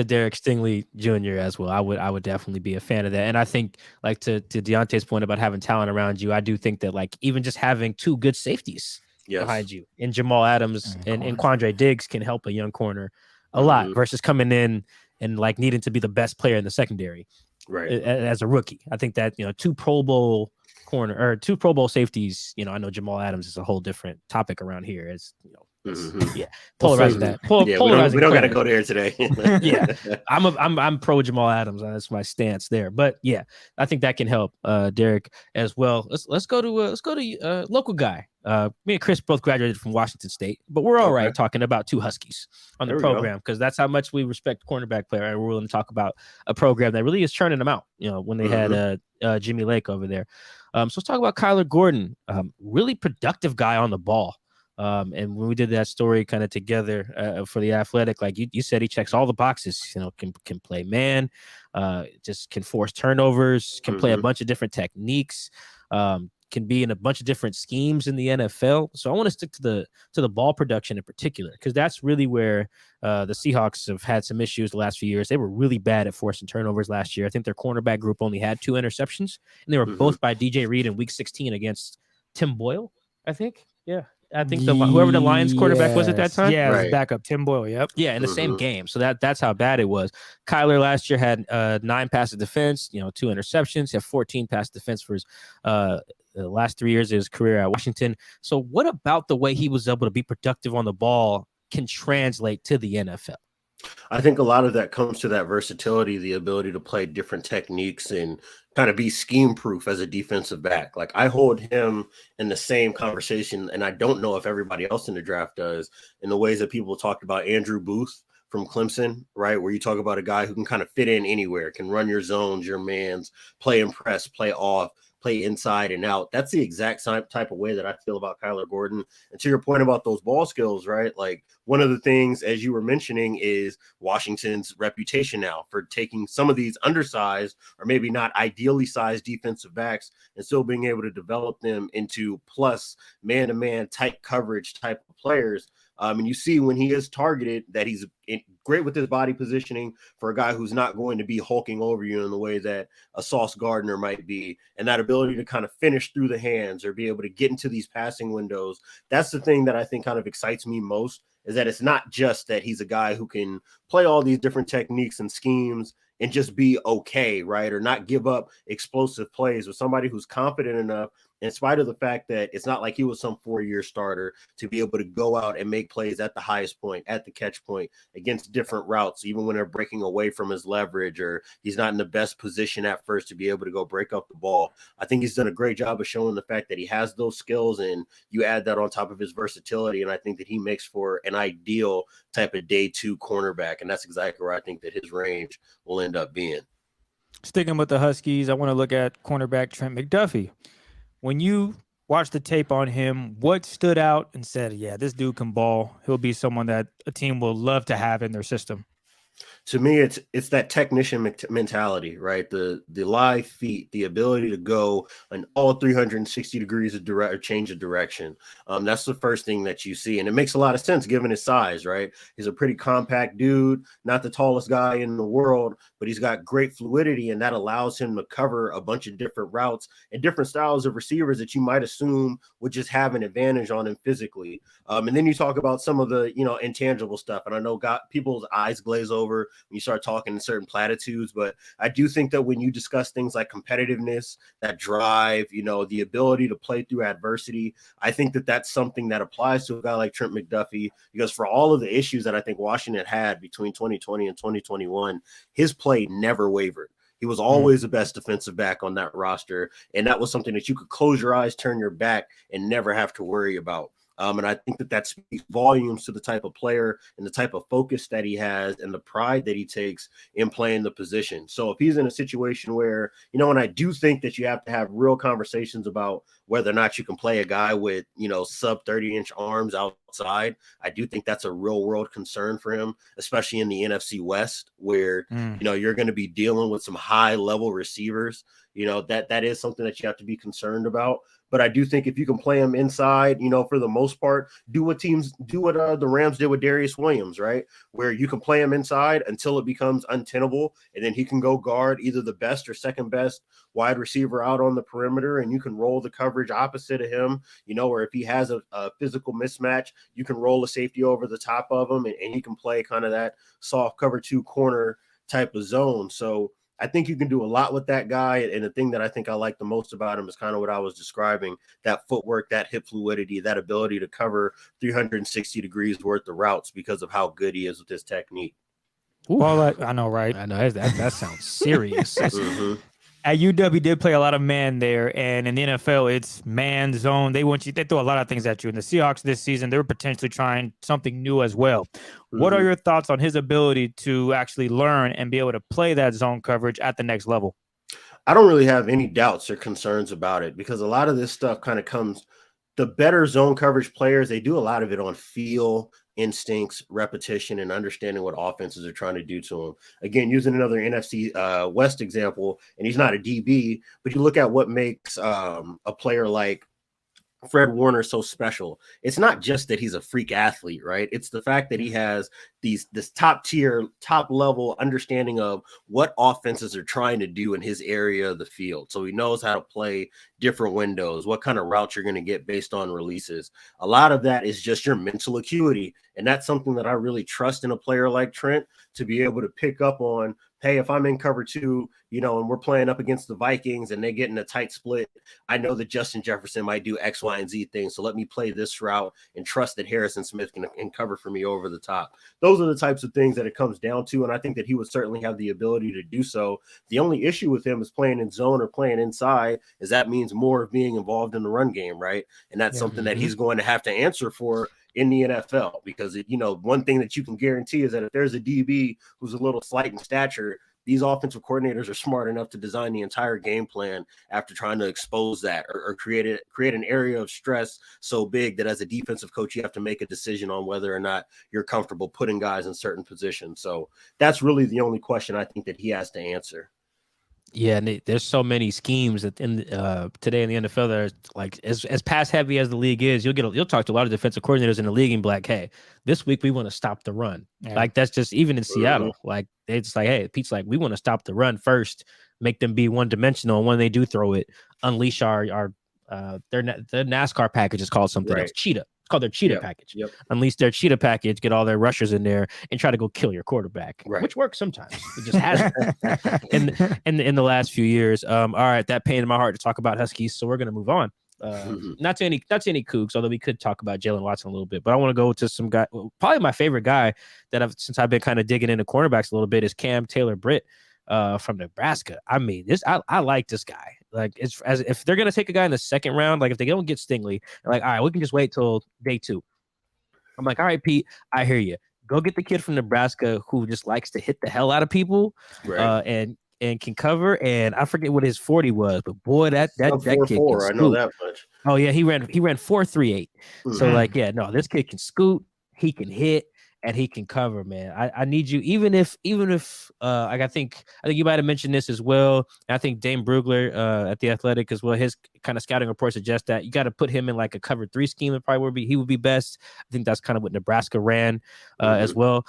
Derek Stingley Jr. as well. I would definitely be a fan of that. And I think, like, to Deontay's point about having talent around you, I do think that, like, even just having 2 good safeties behind you in Jamal Adams and Quandre Diggs can help a young corner a lot versus coming in and like needing to be the best player in the secondary as a rookie. I think that, 2 Pro Bowl corner or 2 Pro Bowl safeties, I know Jamal Adams is a whole different topic around here. It's Mm-hmm. Yeah, We'll polarizing that. Yeah, we don't got to go there today. Yeah, I'm pro Jamal Adams. That's my stance there. But yeah, I think that can help Derek as well. Let's go to local guy. Me and Chris both graduated from Washington State, but we're all right talking about two Huskies on the program because that's how much we respect cornerback player. And we're willing to talk about a program that really is churning them out. You know, when they had Jimmy Lake over there. So let's talk about Kyler Gordon. Really productive guy on the ball. And when we did that story kind of together for the Athletic, like you said, he checks all the boxes. You know, can play man, just can force turnovers, can play a bunch of different techniques, can be in a bunch of different schemes in the NFL. So I want to stick to the ball production in particular, because that's really where the Seahawks have had some issues the last few years. They were really bad at forcing turnovers last year. I think their cornerback group only had 2 interceptions, and they were both by DJ Reed in Week 16 against Tim Boyle, I think. Yeah. I think whoever the Lions quarterback was at that time. Yeah, right. Backup Tim Boyle. Yep. Yeah, in the same game. So that's how bad it was. Kyler last year had 9 passes defense, 2 interceptions. He had 14 pass defense for his the last 3 years of his career at Washington. So what about the way he was able to be productive on the ball can translate to the NFL? I think a lot of that comes to that versatility, the ability to play different techniques and kind of be scheme proof as a defensive back. Like, I hold him in the same conversation, and I don't know if everybody else in the draft does, in the ways that people talked about Andrew Booth from Clemson, right? Where you talk about a guy who can kind of fit in anywhere, can run your zones, your mans, play and press, play off, play inside and out. That's the exact type of way that I feel about Kyler Gordon. And to your point about those ball skills, right? Like, one of the things, as you were mentioning, is Washington's reputation now for taking some of these undersized or maybe not ideally sized defensive backs and still being able to develop them into plus man-to-man tight coverage type of players. And you see when he is targeted that he's great with his body positioning for a guy who's not going to be hulking over you in the way that a Sauce Gardner might be. And that ability to kind of finish through the hands or be able to get into these passing windows. That's the thing that I think kind of excites me most, is that it's not just that he's a guy who can play all these different techniques and schemes and just be okay, right? Or not give up explosive plays, with somebody who's confident enough, in spite of the fact that it's not like he was some 4-year starter, to be able to go out and make plays at the highest point, at the catch point, against different routes, even when they're breaking away from his leverage or he's not in the best position at first to be able to go break up the ball. I think he's done a great job of showing the fact that he has those skills, and you add that on top of his versatility, and I think that he makes for an ideal type of day 2 cornerback, and that's exactly where I think that his range will end up being. Sticking with the Huskies, I want to look at cornerback Trent McDuffie. When you watch the tape on him, what stood out and said, yeah, this dude can ball. He'll be someone that a team will love to have in their system? To me, it's that technician mentality, right? The live feet, the ability to go in all 360 degrees of change of direction. That's the first thing that you see, and it makes a lot of sense given his size, right? He's a pretty compact dude, not the tallest guy in the world, but he's got great fluidity, and that allows him to cover a bunch of different routes and different styles of receivers that you might assume would just have an advantage on him physically. And then you talk about some of the intangible stuff, and I know people's eyes glaze over when you start talking in certain platitudes, but I do think that when you discuss things like competitiveness, that drive, the ability to play through adversity, I think that that's something that applies to a guy like Trent McDuffie, because for all of the issues that I think Washington had between 2020 and 2021, his play never wavered. He was always the best defensive back on that roster, and that was something that you could close your eyes, turn your back, and never have to worry about. And I think that speaks volumes to the type of player and the type of focus that he has and the pride that he takes in playing the position. So if he's in a situation where, and I do think that you have to have real conversations about whether or not you can play a guy with, sub 30-inch arms outside, I do think that's a real world concern for him, especially in the NFC West, where, you're going to be dealing with some high level receivers. That is something that you have to be concerned about. But I do think if you can play him inside, for the most part, do what the Rams did with Darius Williams, right? Where you can play him inside until it becomes untenable, and then he can go guard either the best or second best wide receiver out on the perimeter, and you can roll the coverage opposite of him, or if he has a physical mismatch, you can roll a safety over the top of him, and he can play kind of that soft cover 2 corner type of zone. So I think you can do a lot with that guy. And the thing that I think I like the most about him is kind of what I was describing, that footwork, that hip fluidity, that ability to cover 360 degrees worth of routes because of how good he is with his technique. Well, I know, right? I know that sounds serious. At UW, he did play a lot of man there, and in the NFL, it's man zone. They throw a lot of things at you. And the Seahawks this season, they're potentially trying something new as well. What are your thoughts on his ability to actually learn and be able to play that zone coverage at the next level? I don't really have any doubts or concerns about it because a lot of this stuff kind of comes. The better zone coverage players, they do a lot of it on feel, instincts, repetition, and understanding what offenses are trying to do to him. Again, using another NFC West example, and he's not a DB, but you look at what makes a player like Fred Warner so special. It's not just that he's a freak athlete, right? It's the fact that he has this top tier, top level understanding of what offenses are trying to do in his area of the field. So he knows how to play different windows, what kind of routes you're going to get based on releases. A lot of that is just your mental acuity. And that's something that I really trust in a player like Trent to be able to pick up on. Hey, if I'm in cover 2, and we're playing up against the Vikings and they get in a tight split, I know that Justin Jefferson might do X, Y, and Z things. So let me play this route and trust that Harrison Smith can cover for me over the top. Those are the types of things that it comes down to. And I think that he would certainly have the ability to do so. The only issue with him is playing in zone or playing inside, is that means more of being involved in the run game, right? And that's something that he's going to have to answer for in the NFL, because one thing that you can guarantee is that if there's a DB who's a little slight in stature, these offensive coordinators are smart enough to design the entire game plan after trying to expose that or create an area of stress so big that as a defensive coach, you have to make a decision on whether or not you're comfortable putting guys in certain positions. So that's really the only question I think that he has to answer. Yeah, and there's so many schemes today in the NFL that are like as pass heavy as the league is. You'll talk to a lot of defensive coordinators in the league and be like, hey, this week we want to stop the run. Yeah. Like that's just even in Seattle. Like it's like, hey, Pete's like, we want to stop the run first, make them be one dimensional, and when they do throw it, unleash our their NASCAR package is called something else, Cheetah. Called their cheetah package. Unleash their cheetah package, get all their rushers in there, and try to go kill your quarterback, which works sometimes. It just hasn't in the last few years. All right, that pain in my heart to talk about Huskies, so we're gonna move on. Not to any Cougs, although we could talk about Jalen Watson a little bit. But I want to go to some guy, probably my favorite guy that since I've been kind of digging into cornerbacks a little bit, is Taylor-Britt from Nebraska. I mean, I like this guy. Like, if they're gonna take a guy in the second round, like if they don't get Stingley, they're like, all right, we can just wait till day 2. I'm like, all right, Pete, I hear you. Go get the kid from Nebraska who just likes to hit the hell out of people, and can cover. And I forget what his 40 was, but boy, that kid can scoot. I know that much. Oh yeah, he ran 4.38. So like, yeah, no, this kid can scoot, he can hit, and he can cover, man. I need you, even if like I think you might have mentioned this as well. I think Dane Brugler at the Athletic as well, his kind of scouting report suggests that you got to put him in like a cover 3 scheme. It probably he would be best. I think that's kind of what Nebraska ran as well.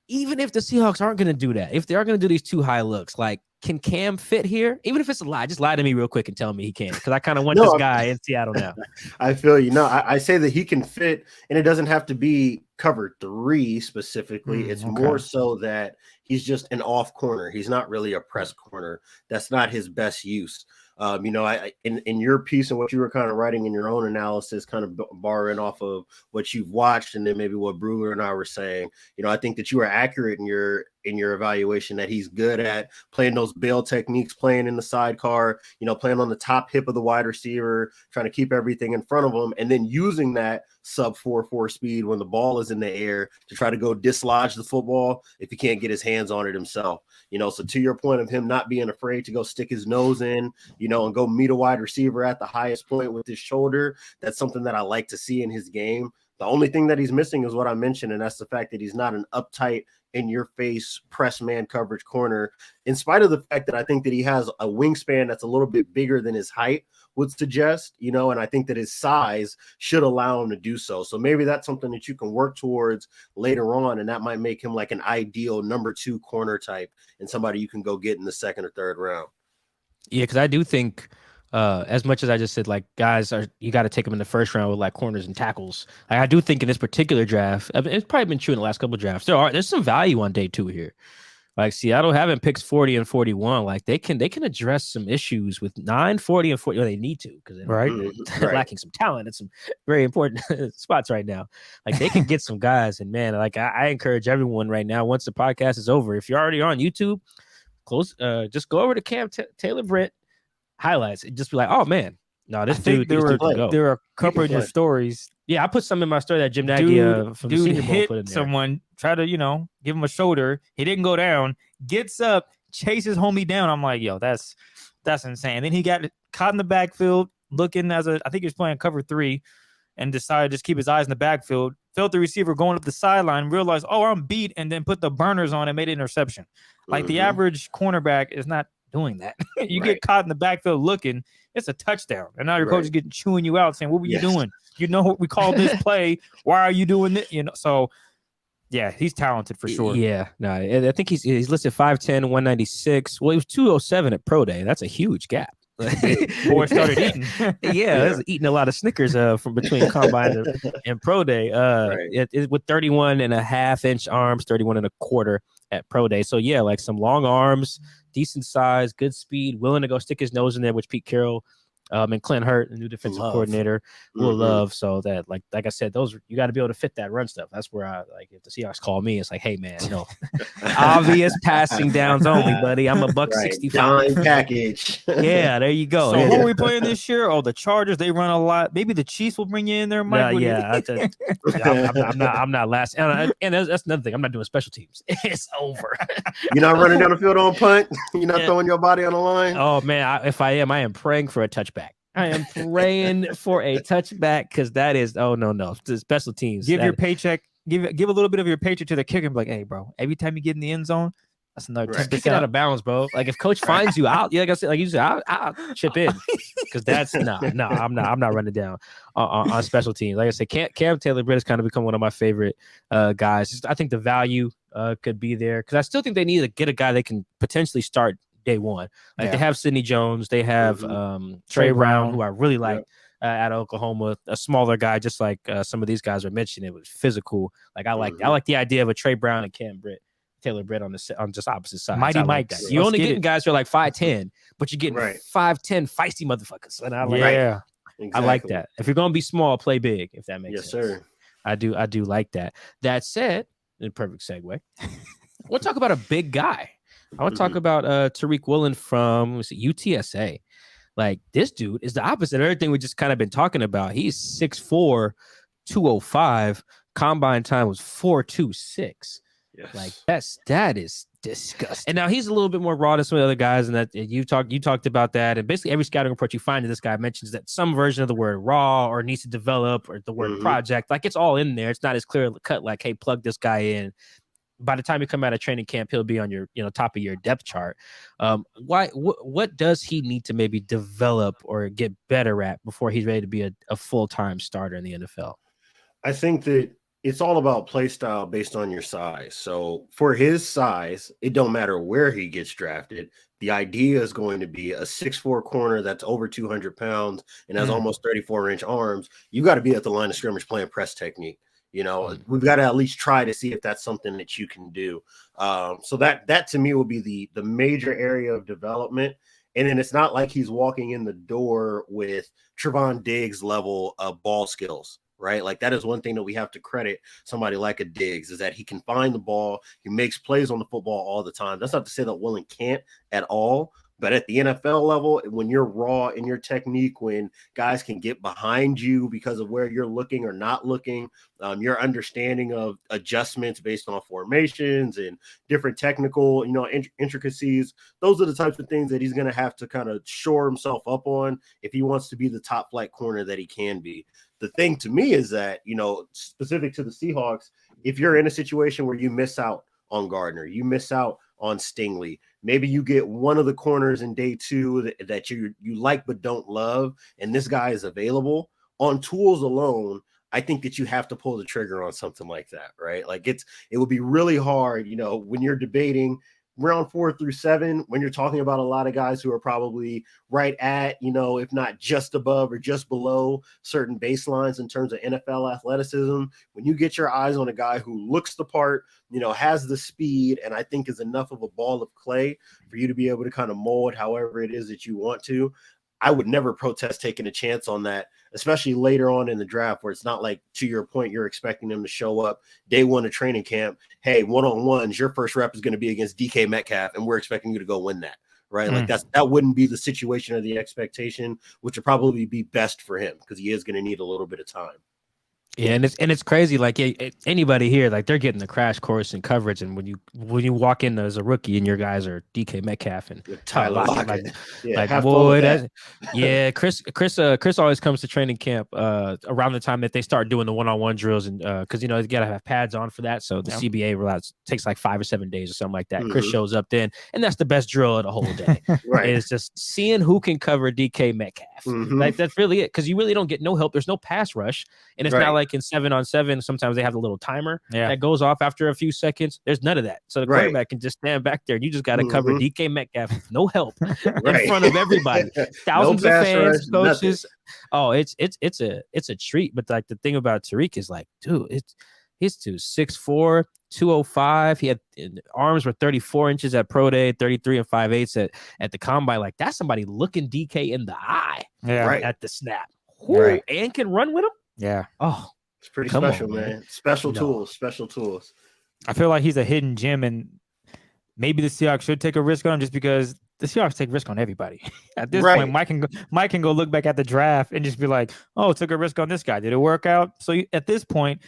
Even if the Seahawks aren't going to do that, if they are going to do these too high looks, like, can Cam fit here? Even if it's a lie, just lie to me real quick and tell me he can, because I kind of want this guy in Seattle now. I feel you. No, I say that he can fit, and it doesn't have to be cover 3 specifically. It's more so that he's just an off corner. He's not really a press corner. That's not his best use. In your piece and what you were kind of writing in your own analysis, kind of borrowing off of what you've watched and then maybe what Brugler and I were saying, I think that you are accurate in your evaluation that he's good at playing those bail techniques, playing in the sidecar, playing on the top hip of the wide receiver, trying to keep everything in front of him, and then using that sub 4.4 speed when the ball is in the air to try to go dislodge the football if he can't get his hands on it himself. So to your point of him not being afraid to go stick his nose in, and go meet a wide receiver at the highest point with his shoulder, that's something that I like to see in his game. The only thing that he's missing is what I mentioned, and that's the fact that he's not an uptight, in-your-face press man coverage corner, in spite of the fact that I think that he has a wingspan that's a little bit bigger than his height would suggest, and I think that his size should allow him to do so. So maybe that's something that you can work towards later on, and that might make him like an ideal number 2 corner type and somebody you can go get in the 2nd or 3rd round. Yeah, because I do think as much as I just said, like, guys you got to take them in the 1st round with like corners and tackles. Like, I do think in this particular draft, it's probably been true in the last couple of drafts. There's some value on day 2 here. Like Seattle having picks 40 and 41, like they can address some issues with 9, 40, and 40. Well, they need to because they're lacking some talent at some very important spots right now. Like they can get some guys, and man, like I encourage everyone right now. Once the podcast is over, if you're already on YouTube, just go over to Taylor-Britt highlights and just be like, oh man, no, this dude. There were a couple of your stories. Yeah, I put some in my story that Jim Nagy from the Senior Bowl hit put in there. Someone, try to, give him a shoulder. He didn't go down, gets up, chases homie down. I'm like, yo, that's insane. Then he got caught in the backfield looking I think he was playing cover 3 and decided to just keep his eyes in the backfield. Felt the receiver going up the sideline, realized, oh, I'm beat, and then put the burners on and made an interception. Like the average cornerback is not doing that. You get caught in the backfield looking, it's a touchdown. And now your coach is getting chewing you out saying, what were you doing? You know what we called this play. Why are you doing it? So yeah, he's talented for sure. Yeah. No, I think he's listed 5'10", 196. Well, he was 207 at Pro Day. That's a huge gap. Boy started eating. Eating a lot of Snickers from between combine and Pro Day. With 31.5-inch arms, 31 and a quarter at Pro Day. So yeah, like some long arms, decent size, good speed, willing to go stick his nose in there, which Pete Carroll and Clint Hurt, the new defensive coordinator, will love. So that like I said, those you got to be able to fit that run stuff. That's where I like if the Seahawks call me, it's like, hey man, obvious passing downs only, buddy. I'm a $165 dime package. Yeah, there you go. So who are we playing this year? Oh, the Chargers. They run a lot. Maybe the Chiefs will bring you in there, Mike. I'm not last. And that's another thing. I'm not doing special teams. It's over. You're not running down the field on punt. You're not throwing your body on the line. Oh man, if I am praying for a touchback. I am praying for a touchback because that is no. The special teams. Give your paycheck. Give a little bit of your paycheck to the kicker and be like, hey, bro, every time you get in the end zone, that's another 10%. Kick it out of bounds, bro. Like if coach finds you out, like I said, like you said, I'll chip in because that's no. I'm not running down on special teams. Like I said, Cam Taylor-Britt has kind of become one of my favorite guys. I think the value could be there because I still think they need to get a guy they can potentially start day one. Like they have Sidney Jones, they have Trey Brown, who I really like at Oklahoma, a smaller guy, just like some of these guys are mentioning. It was physical. Like I like the idea of a Trey Brown and Taylor-Britt on just opposite sides. Mighty Mike's. You only getting guys who are like 5'10", but you're getting 5'10" feisty motherfuckers. And I like exactly. I like that. If you're gonna be small, play big. If that makes sense. Yes, sir. I do like that. That said, in a perfect segue, we'll talk about a big guy. I want to talk about Tariq Woolen from UTSA. Like this dude is the opposite of everything we just kind of been talking about. He's 6'4", 205. Combine time was 4.26. Yes. Like that is disgusting. And now he's a little bit more raw than some of the other guys, and that you talked about that. And basically every scouting report you find, this guy mentions that some version of the word raw or needs to develop or the word project. Like it's all in there. It's not as clear cut. Like, hey, plug this guy in. By the time you come out of training camp, he'll be on your top of your depth chart. What does he need to maybe develop or get better at before he's ready to be a full-time starter in the NFL? I think that it's all about play style based on your size. So for his size, it don't matter where he gets drafted. The idea is going to be a 6'4" corner that's over 200 pounds and has almost 34-inch arms. You got to be at the line of scrimmage playing press technique. We've got to at least try to see if that's something that you can do. So that to me will be the major area of development. And then it's not like he's walking in the door with Trevon Diggs level of ball skills, right? Like that is one thing that we have to credit somebody like a Diggs is that he can find the ball. He makes plays on the football all the time. That's not to say that Woolen can't at all. But at the NFL level, when you're raw in your technique, when guys can get behind you because of where you're looking or not looking, your understanding of adjustments based on formations and different technical, intricacies, those are the types of things that he's going to have to kind of shore himself up on if he wants to be the top flight corner that he can be. The thing to me is that, specific to the Seahawks, if you're in a situation where you miss out on Gardner, you miss out on Stingley, maybe you get one of the corners in day two that you like but don't love, and this guy is available on tools alone. I think that you have to pull the trigger on something like that, right? Like it would be really hard, when you're debating round 4 through 7, when you're talking about a lot of guys who are probably right at, if not just above or just below certain baselines in terms of NFL athleticism, when you get your eyes on a guy who looks the part, has the speed, and I think is enough of a ball of clay for you to be able to kind of mold however it is that you want to, I would never protest taking a chance on that, especially later on in the draft, where it's not like, to your point, you're expecting them to show up day 1 of training camp. Hey, one-on-ones, your first rep is going to be against DK Metcalf, and we're expecting you to go win that, right? Like that wouldn't be the situation or the expectation, which would probably be best for him because he is going to need a little bit of time. Yeah, and it's crazy. Like anybody here, like they're getting the crash course in coverage, and when you walk in as a rookie and your guys are DK Metcalf and Tyler Lockett, Chris always comes to training camp around the time that they start doing the one-on-one drills, and because you gotta have pads on for that, so the CBA takes like 5 or 7 days or something like that. Chris shows up then, and that's the best drill of the whole day. Right, it's just seeing who can cover DK Metcalf. Like that's really it, because you really don't get no help. There's no pass rush, and it's not like in 7-on-7, sometimes they have a little timer that goes off after a few seconds. There's none of that. So the quarterback can just stand back there. You just got to cover DK Metcalf with no help in front of everybody. Thousands of fans, coaches. Oh, it's a treat. But like the thing about Tariq is like, dude, he's 6'4", 205. He had arms were 34 inches at pro day, 33 and 5/8 at the combine. Like that's somebody looking DK in the eye at the snap. And can run with him. Yeah. Oh, it's pretty special, man. Special tools. I feel like he's a hidden gem, and maybe the Seahawks should take a risk on him just because the Seahawks take risk on everybody. At this point, Mike can go look back at the draft and just be like, oh, took a risk on this guy. Did it work out? So at this point,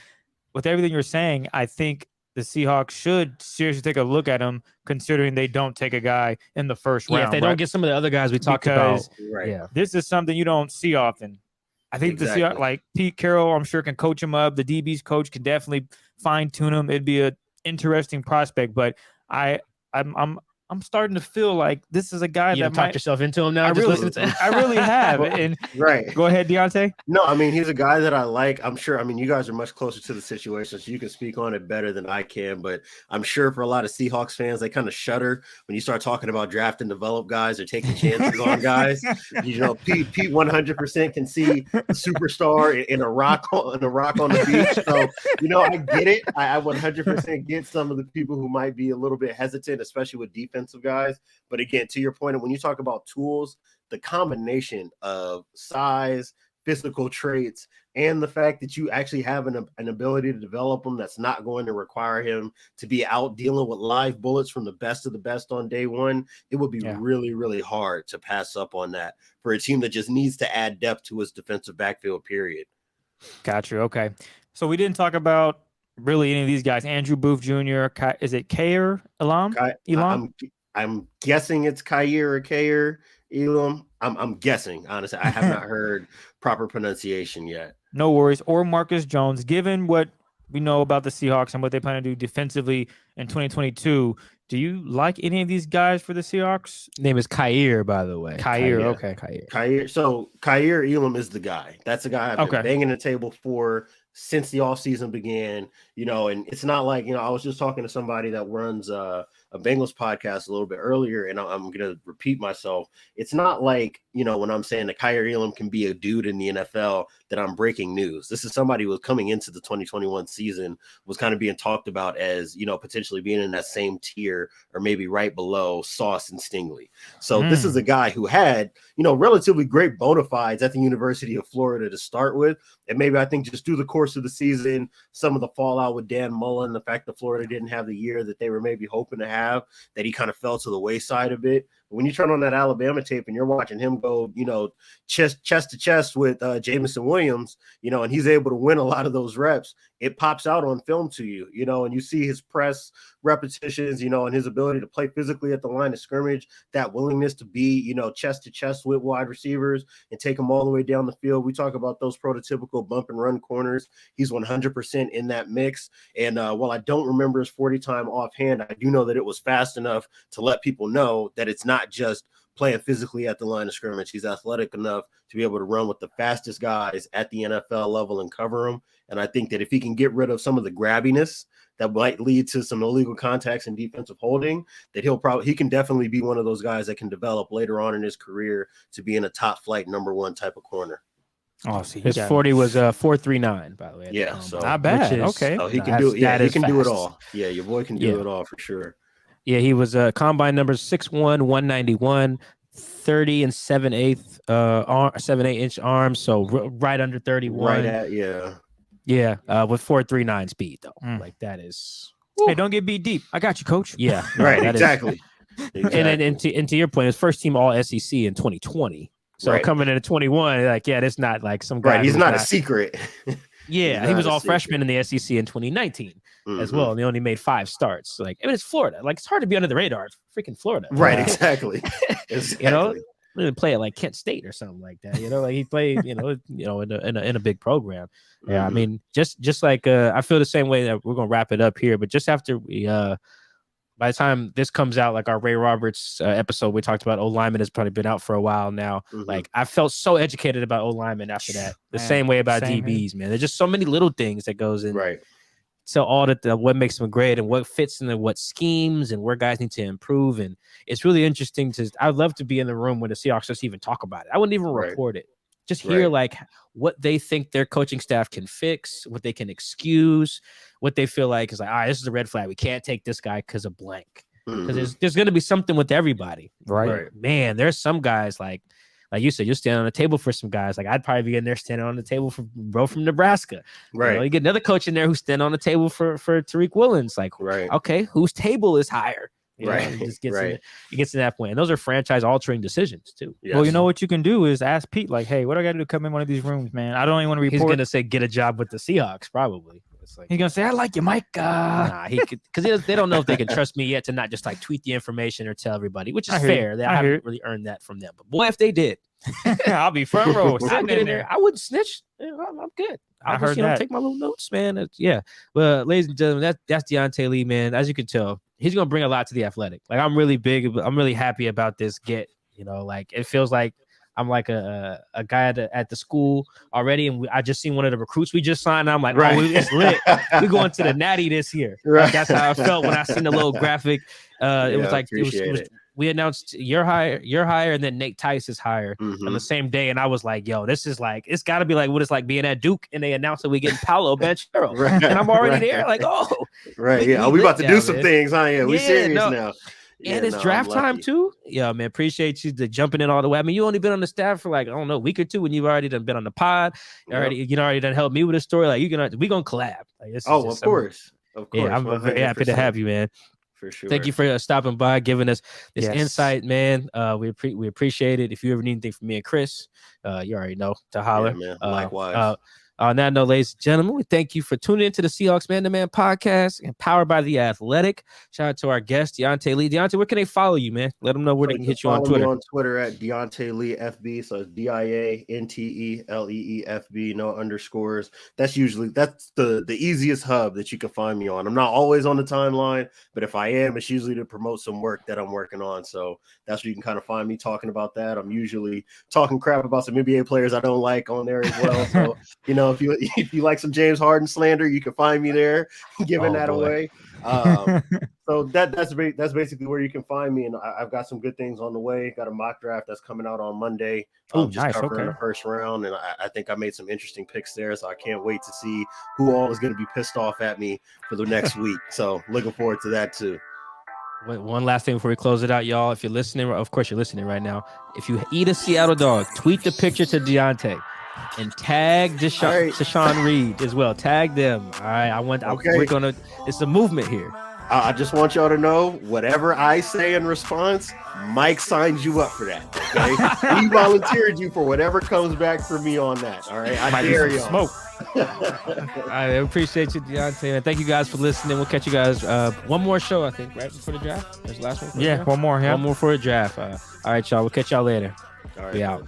with everything you're saying, I think the Seahawks should seriously take a look at him, considering they don't take a guy in the first round. If they don't get some of the other guys we talked about. Yeah. This is something you don't see often. I think the Seahawks, like Pete Carroll, I'm sure can coach him up. The DB's coach can definitely fine tune him. It'd be an interesting prospect, but I'm starting to feel like this is a guy that talk yourself into him now. I really have. And go ahead, Diante. No, I mean, he's a guy that I like. I'm sure. I mean, you guys are much closer to the situation, so you can speak on it better than I can. But I'm sure for a lot of Seahawks fans, they kind of shudder when you start talking about draft and develop guys or taking chances on guys. Pete 100% can see a superstar in a rock on the beach. So I get it. I 100% get some of the people who might be a little bit hesitant, especially with defensive guys. But again, to your point, when you talk about tools, the combination of size, physical traits, and the fact that you actually have an ability to develop him that's not going to require him to be out dealing with live bullets from the best of the best on day 1, it would be really, really hard to pass up on that for a team that just needs to add depth to its defensive backfield, period. Got you. Okay. So we didn't talk about really any of these guys. Andrew Booth Jr., is it Kair Elam? I'm guessing it's Kair or Kair Elam. I'm guessing, honestly. I have not heard proper pronunciation yet. No worries. Or Marcus Jones. Given what we know about the Seahawks and what they plan to do defensively in 2022, do you like any of these guys for the Seahawks? Name is Kair, by the way. Kair. Okay. Kair. So Kair Elam is the guy. That's the guy I've been banging the table for since the offseason began, and it's not like, I was just talking to somebody that runs a Bengals podcast a little bit earlier, and I'm going to repeat myself. It's not like, when I'm saying that Kair Elam can be a dude in the NFL, that I'm breaking news. This is somebody who was coming into the 2021 season, was kind of being talked about as, potentially being in that same tier or maybe right below Sauce and Stingley. So this is a guy who had, relatively great bona fides at the University of Florida to start with. And maybe I think just through the course of the season, some of the fallout with Dan Mullen, the fact that Florida didn't have the year that they were maybe hoping to have, that he kind of fell to the wayside a bit. But when you turn on that Alabama tape and you're watching him go, chest to chest with Jameson Williams, and he's able to win a lot of those reps, it pops out on film to you, and you see his press repetitions, and his ability to play physically at the line of scrimmage, that willingness to be, chest to chest with wide receivers and take them all the way down the field. We talk about those prototypical bump and run corners. He's 100% in that mix. And while I don't remember his 40 time offhand, I do know that it was fast enough to let people know that it's not just playing physically at the line of scrimmage. He's athletic enough to be able to run with the fastest guys at the NFL level and cover them. And I think that if he can get rid of some of the grabbiness that might lead to some illegal contacts and defensive holding, that he can definitely be one of those guys that can develop later on in his career to be in a top flight #1 type of corner. Oh, see, his 40 was 4.39, by the way. Yeah, so not bad. Okay, so he can do it. Yeah, he can do it all. Yeah, your boy can do it all for sure. Yeah, he was combine numbers 6'1", 191, 30 and 7/8 inch arms, so right under 31. Right at with 4.39 speed though. Like that is. Hey, don't get beat deep. I got you, coach. Yeah, right. Exactly. And to your point, his first team All SEC in 2020. So coming into 21, like that's not like some guy. Right, he's not a secret. Yeah, he was all freshman in the SEC in 2019 as well, and he only made 5 starts. Like, I mean, it's Florida. Like, it's hard to be under the radar. It's freaking Florida. Right, exactly. You know, play at like Kent State or something like that. You know, like he played, in a big program. Yeah, I mean, just like I feel the same way that we're gonna wrap it up here, but just after we by the time this comes out, like our Ray Roberts episode, we talked about O-lineman has probably been out for a while now. Like I felt so educated about O-lineman after that. The same way about DBs, man. There's just so many little things that goes in. Right. So all that what makes them great and what fits in what schemes and where guys need to improve. And it's really interesting I'd love to be in the room when the Seahawks just even talk about it. I wouldn't even report it. Just hear like what they think their coaching staff can fix, what they can excuse, what they feel like is like, this is a red flag. We can't take this guy because of blank. Because there's going to be something with everybody, right? Man, there's some guys like you said, you're standing on the table for some guys. Like I'd probably be in there standing on the table for bro from Nebraska. Right. You get another coach in there who's standing on the table for Tariq Woolen. It's like, okay, whose table is higher? It just gets it gets to that point. And those are franchise altering decisions too. Yes. Well, you know what you can do is ask Pete, like, hey, what do I got to do to come in one of these rooms, man? I don't even want to report. He's gonna say get a job with the Seahawks, probably. It's like, he's gonna say, I like you, Mike. Nah, he could, because they don't know if they can trust me yet to not just like tweet the information or tell everybody, which is fair. I haven't really earned that from them. But boy, if they did, I'll be front row. I'd get in there. I wouldn't snitch. I'm good. I heard that. Take my little notes, man. But ladies and gentlemen, that's Diante Lee, man. As you can tell, he's gonna bring a lot to the Athletic. Like I'm really happy about this get. Like it feels like I'm like a guy at the school already, and I just seen one of the recruits we just signed. I'm like, oh, it's lit. We're going to the Natty this year. Like, that's how I felt when I seen the little graphic. It was like we announced your hire, and then Nate Tice's hire on the same day, and I was like, yo, this is like, it's got to be like what it's like being at Duke, and they announced that we getting Paolo Banchero, and I'm already there, like, we about to do some things, huh? Yeah, we serious now. And it's draft time too. Yeah, man. Appreciate you jumping in all the way. I mean, you only been on the staff for like, I don't know, a week or two, when you've already been on the pod. Already done helped me with a story. Like we gonna collab. Like, of course. Yeah, I'm very happy to have you, man. For sure. Thank you for stopping by, giving us this insight, man. We appreciate it. If you ever need anything from me and Chris, you already know to holler. Yeah, man. Likewise. On that note, ladies and gentlemen, we thank you for tuning into the Seahawks Man to Man podcast, empowered by The Athletic. Shout out to our guest, Diante Lee. Diante, where can they follow you, man? Let them know where they can hit you on Twitter. On Twitter at Diante Lee FB. So it's DIANTELEEFB, no underscores. That's the easiest hub that you can find me on. I'm not always on the timeline, but if I am, it's usually to promote some work that I'm working on. So that's where you can kind of find me talking about that. I'm usually talking crap about some NBA players I don't like on there as well. So, if you like some James Harden slander, you can find me there, giving that away. So that's basically where you can find me, and I've got some good things on the way. Got a mock draft that's coming out on Monday. Covering the first round, and I think I made some interesting picks there. So I can't wait to see who all is going to be pissed off at me for the next week. So looking forward to that too. Wait, one last thing before we close it out, y'all. If you're listening, of course you're listening right now. If you eat a Seattle dog, tweet the picture to Diante. And tag Deshaun Reed as well. Tag them. All right. We're gonna. It's a movement here. I just want y'all to know, whatever I say in response, Mike signs you up for that. Okay, he volunteered you for whatever comes back for me on that. All right, I dare you. Smoke. I appreciate you, Diante. And thank you guys for listening. We'll catch you guys one more show, I think, right before the draft. That's the last one. One more. Yeah, one more for the draft. All right, y'all. We'll catch y'all later. All right, we out.